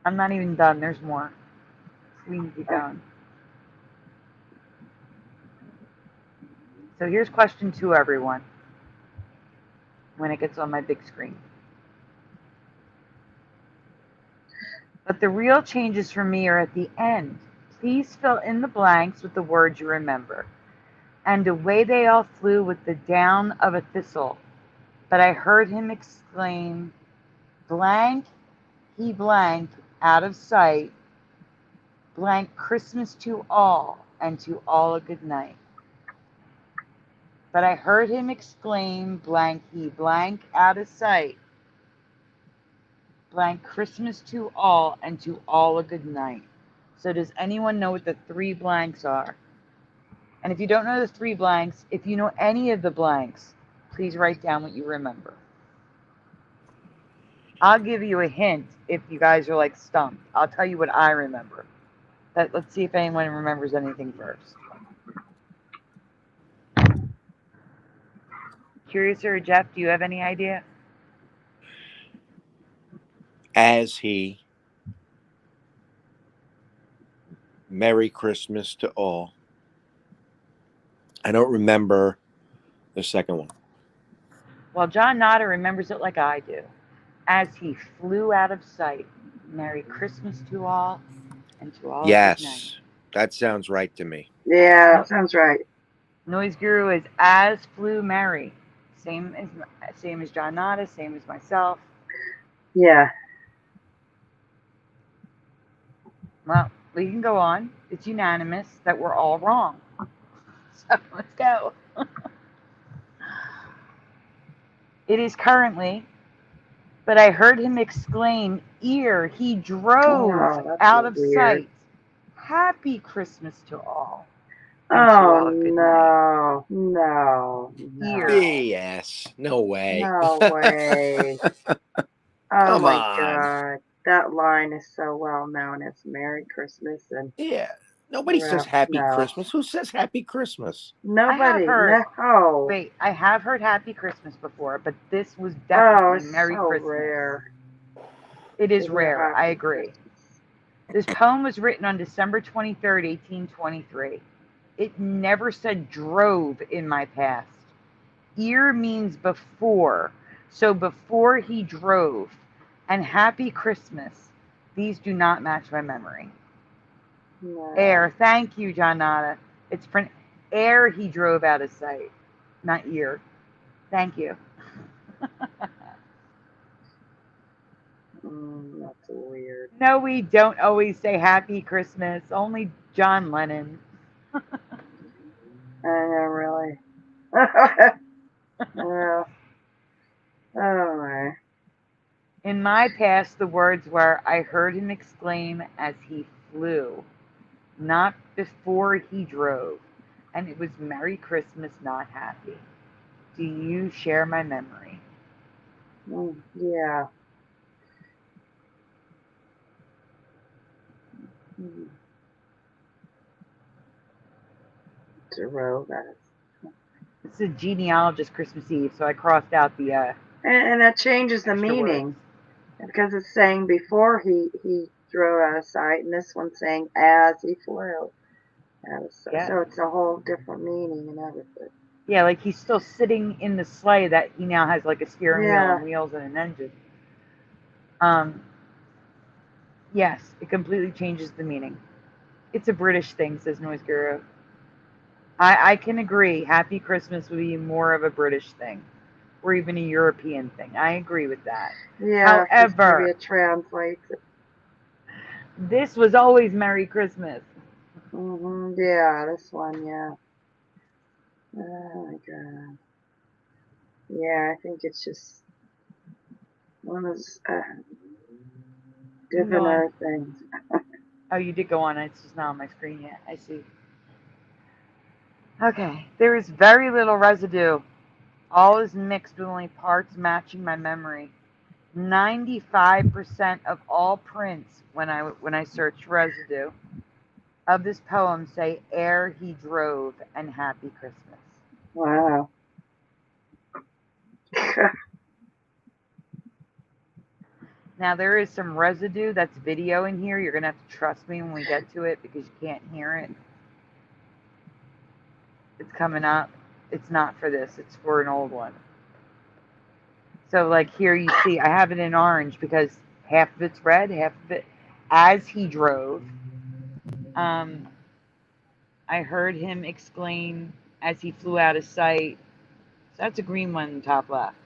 I'm not even done. There's more. We need to keep going. So here's question 2, everyone, when it gets on my big screen. But the real changes for me are at the end. Please fill in the blanks with the words you remember. And away they all flew with the down of a thistle. But I heard him exclaim, "Blank, he blank, out of sight. Blank Christmas to all, and to all a good night." But I heard him exclaim, "Blank, he blank, out of sight. blank Christmas to all and to all a good night. So does anyone know what the 3 blanks are? And if you don't know the 3 blanks, if you know any of the blanks, please write down what you remember. I'll give you a hint if you guys are like stumped. I'll tell you what I remember. Let's see if anyone remembers anything first. Curious or Jeff, do you have any idea? As he. Merry Christmas to all. I don't remember the second one. Well, John Nada remembers it like I do. As he flew out of sight. Merry Christmas to all and to all a good night. Yes, that sounds right to me. Yeah, No, that sounds right. Noise Guru is as flew merry. Same as John Nada, same as myself. Yeah. Well, we can go on. It's unanimous that we're all wrong. So let's go. It is currently, but I heard him exclaim, ere he drove Oh, that's out so of weird. sight. Happy Christmas to all. And to Oh, all a good night. no. Ear. BS. No way. No way. Oh Come my on. God. That line is so well known. It's Merry Christmas and Yeah. Nobody says Happy no. Christmas. Who says Happy Christmas? Nobody. heard- No. Wait, I have heard Happy Christmas before, but this was Oh, definitely it's Merry so Christmas. rare. It is to hear rare, I Happy agree. Christmas. This poem was written on December 23rd, 1823. It never said drove in my past. Ear means before, so before he drove. And Happy Christmas, these do not match my memory. No. Air, thank you, John Nada. It's air he drove out of sight, not ear. Thank you. That's weird. No, we don't always say Happy Christmas. Only John Lennon. I know, really. Yeah. Oh my. In my past, the words were, I heard him exclaim as he flew, not before he drove, and it was Merry Christmas, not happy. Do you share my memory? Yeah. Mm. Drove that. This is genealogist Christmas Eve, so I crossed out the And that changes the extra meaning words. because it's saying before he drove out of sight, and this one's saying as he flew out of sight. Yeah. So it's a whole different meaning and everything. Yeah, like he's still sitting in the sleigh that he now has like a steering wheel and wheels and an engine. Yes, it completely changes the meaning. It's a British thing, says Noise Guru. I can agree. Happy Christmas would be more of a British thing, or even a European thing. I agree with that. Yeah. However, Maybe it translates it. This was always Merry Christmas. Yeah, this one, yeah. Oh my God. Yeah, I think it's just one of those different other things. Oh, you did go on. It's just not on my screen yet. I see. Okay. There is very little residue. All is mixed with only parts matching my memory. 95% of all prints when I search residue of this poem say ere he drove and Happy Christmas. Wow. Now there is some residue that's video in here. You're gonna have to trust me when we get to it because you can't hear it. It's coming up. It's not for this. It's for an old one. So like here you see I have it in orange because half of it's red, half of it as he drove. I heard him exclaim as he flew out of sight. So that's a green one in the top left.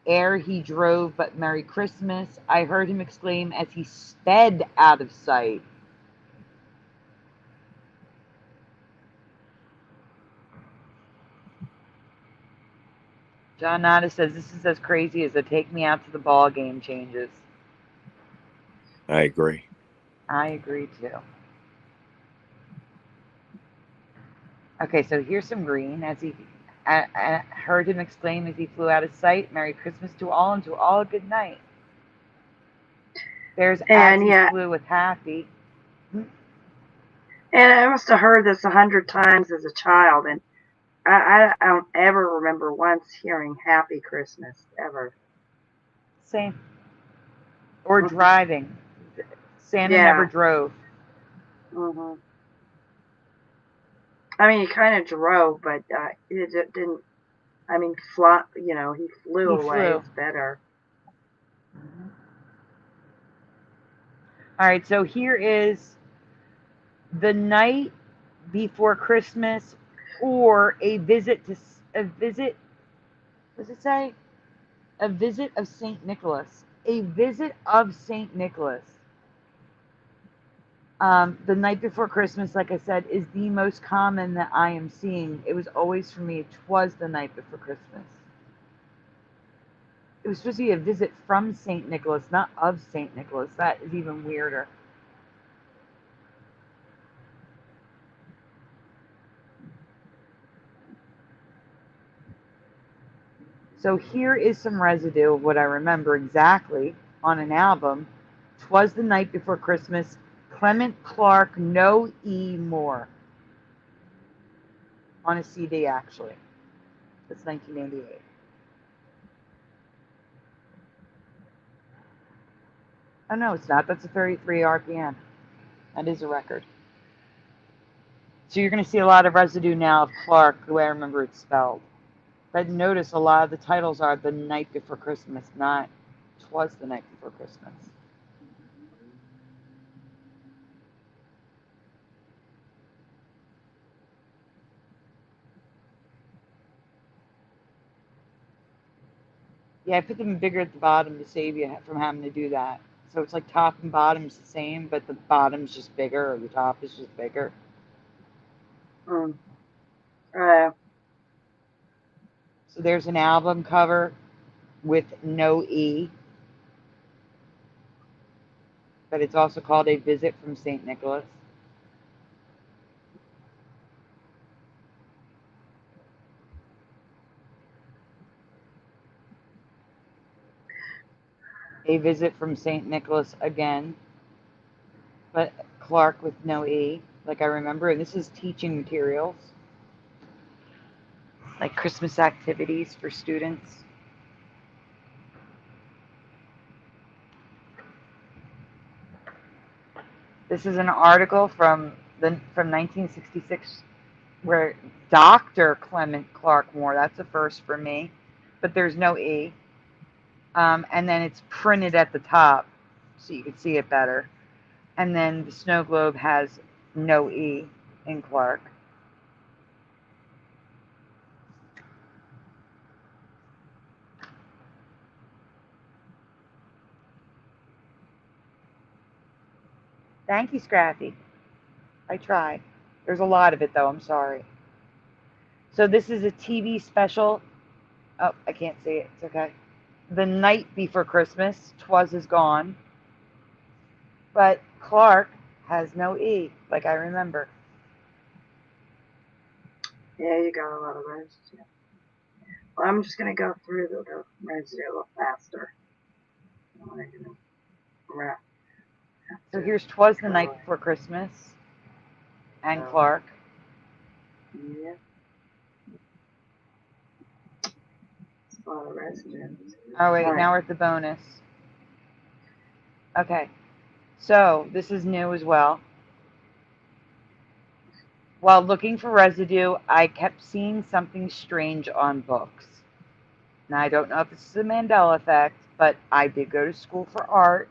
Ere he drove, but Merry Christmas. I heard him exclaim as he sped out of sight. John Nada says this is as crazy as the take me out to the ball game changes. I agree. I agree too. Okay, so here's some green as he I heard him exclaim as he flew out of sight, "Merry Christmas to all, and to all a good night." There's as And he yeah, flew with happy. and I must have heard this 100 times as a child, and I don't ever remember once hearing Happy Christmas, ever. Same. Or driving. Santa never Yeah. drove. hmm I mean, he kind of drove, but it didn't, I mean, fly, he flew He away. flew. It's better. All right, so here is the night before Christmas, or a visit. What does it say? A visit of Saint Nicholas. A visit of Saint Nicholas. The night before Christmas, like I said, is the most common that I am seeing. It was always for me. It was the night before Christmas. It was supposed to be a visit from Saint Nicholas, not of Saint Nicholas. That is even weirder. So here is some residue of what I remember exactly on an album. 'Twas the Night Before Christmas, Clement Clarke, No E More. On a CD, actually. That's 1988. Oh, no, it's not. That's a 33 RPM. That is a record. So you're going to see a lot of residue now of Clarke, the way I remember it's spelled. But notice a lot of the titles are The Night Before Christmas, not 'Twas the Night Before Christmas. Yeah, I put them bigger at the bottom to save you from having to do that. So it's like top and bottom's the same, but the bottom's just bigger, or the top is just bigger. Mm. So there's an album cover with no E, but it's also called A Visit from St. Nicholas. A Visit from St. Nicholas again, but Clarke with no E, like I remember. And this is teaching materials, like Christmas activities for students. This is an article from 1966 where Dr. Clement Clarke Moore, that's a first for me, but there's no E. And then it's printed at the top so you can see it better. And then the snow globe has no E in Clarke. Thank you, Scrappy. I tried. There's a lot of it, though. I'm sorry. So this is a TV special. Oh, I can't see it. It's okay. The night before Christmas, 'Twas is gone. But Clarke has no E, like I remember. Yeah, you got a lot of residue. Well, I'm just going to go through the residue a little faster. So here's 'Twas the Night Before Christmas and Clarke. Yeah. It's a lot of residue. Oh, wait, now we're at the bonus. Okay, so this is new as well. While looking for residue, I kept seeing something strange on books. Now, I don't know if this is the Mandela Effect, but I did go to school for art.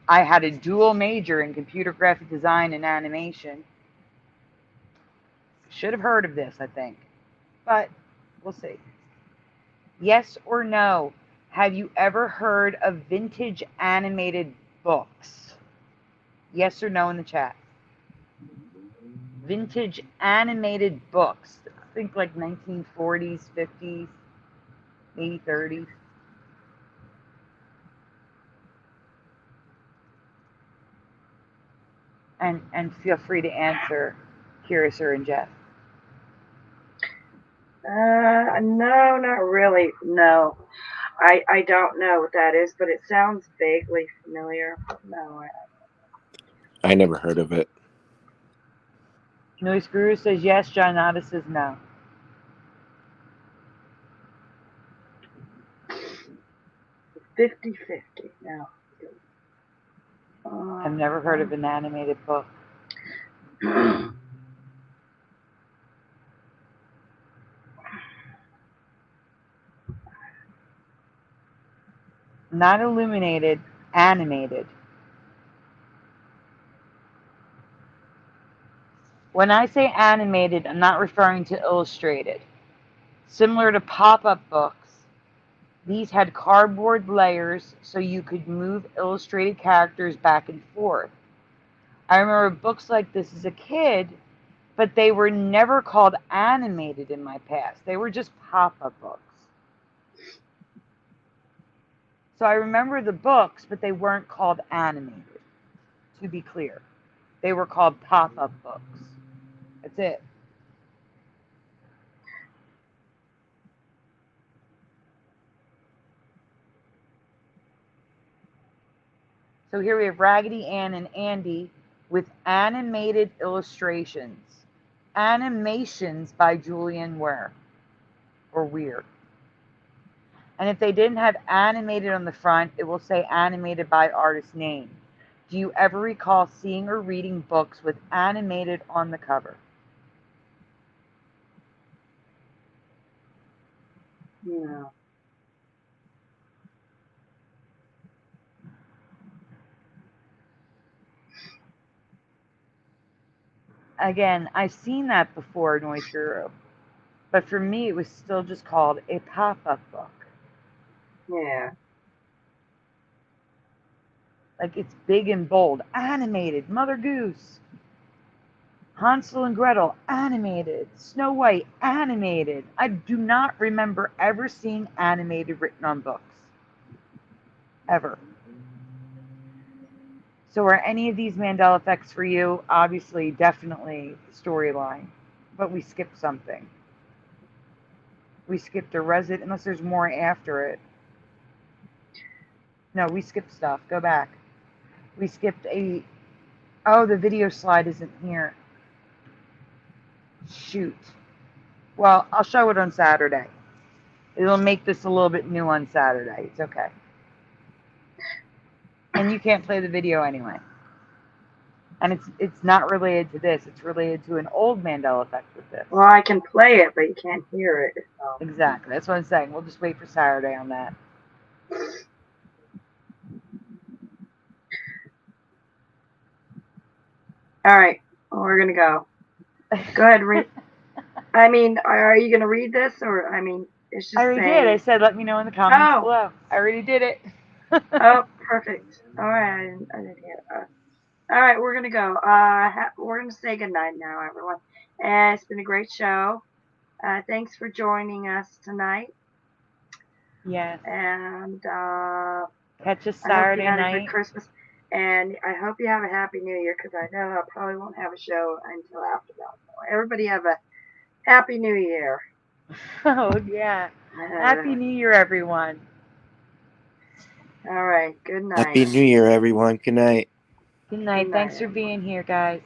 I had a dual major in computer graphic design and animation. Should have heard of this, I think. But we'll see. Yes or no? Have you ever heard of vintage animated books? Yes or no in the chat. Vintage animated books. Think like 1940s, 50s. maybe 30. And feel free to answer, Curiouser and Jeff. No, not really. No, I don't know what that is, but it sounds vaguely familiar. No, I never heard of it. Noise Guru says yes. John Nada says no. 50-50 now. I've never heard of an animated book. Not illuminated, animated. When I say animated, I'm not referring to illustrated. Similar to pop-up books, these had cardboard layers so you could move illustrated characters back and forth. I remember books like this as a kid, but they were never called animated in my past. They were just pop-up books. So I remember the books, but they weren't called animated, to be clear. They were called pop-up books. That's it. So here we have Raggedy Ann and Andy with animated illustrations. Animations by Julian Ware. Or Weir. And if they didn't have animated on the front, it will say animated by artist name. Do you ever recall seeing or reading books with animated on the cover? No. Again, I've seen that before, Noise Guru. But for me, it was still just called a pop-up book. Yeah. Like, it's big and bold. Animated. Mother Goose. Hansel and Gretel. Animated. Snow White. Animated. I do not remember ever seeing animated written on books. Ever. So are any of these Mandela effects for you? Obviously, definitely storyline. But we skipped something. We skipped a resident, unless there's more after it. No, we skipped stuff. Go back. We skipped a... Oh, the video slide isn't here. Shoot. Well, I'll show it on Saturday. It'll make this a little bit new on Saturday. It's okay. And you can't play the video anyway. And it's not related to this. It's related to an old Mandela effect with this. Well, I can play it, but you can't hear it. So. Exactly. That's what I'm saying. We'll just wait for Saturday on that. All right. Well, we're going to go. Go ahead. I mean, are you going to read this? Or, I mean, it's just I already saying. did. I said let me know in the comments below. I already did it. Oh, perfect. All right. I didn't hear it. All right. We're going to go. We're going to say goodnight now, everyone. It's been a great show. Thanks for joining us tonight. Yes. And catch us Saturday I hope you had night. a good Christmas. And I hope you have a happy New Year, because I know I probably won't have a show until after that. So everybody have a happy New Year. Oh, yeah. Happy New Year, everyone. All right. Good night. Happy New Year, everyone. Good night. Good night. Thanks for being here, guys.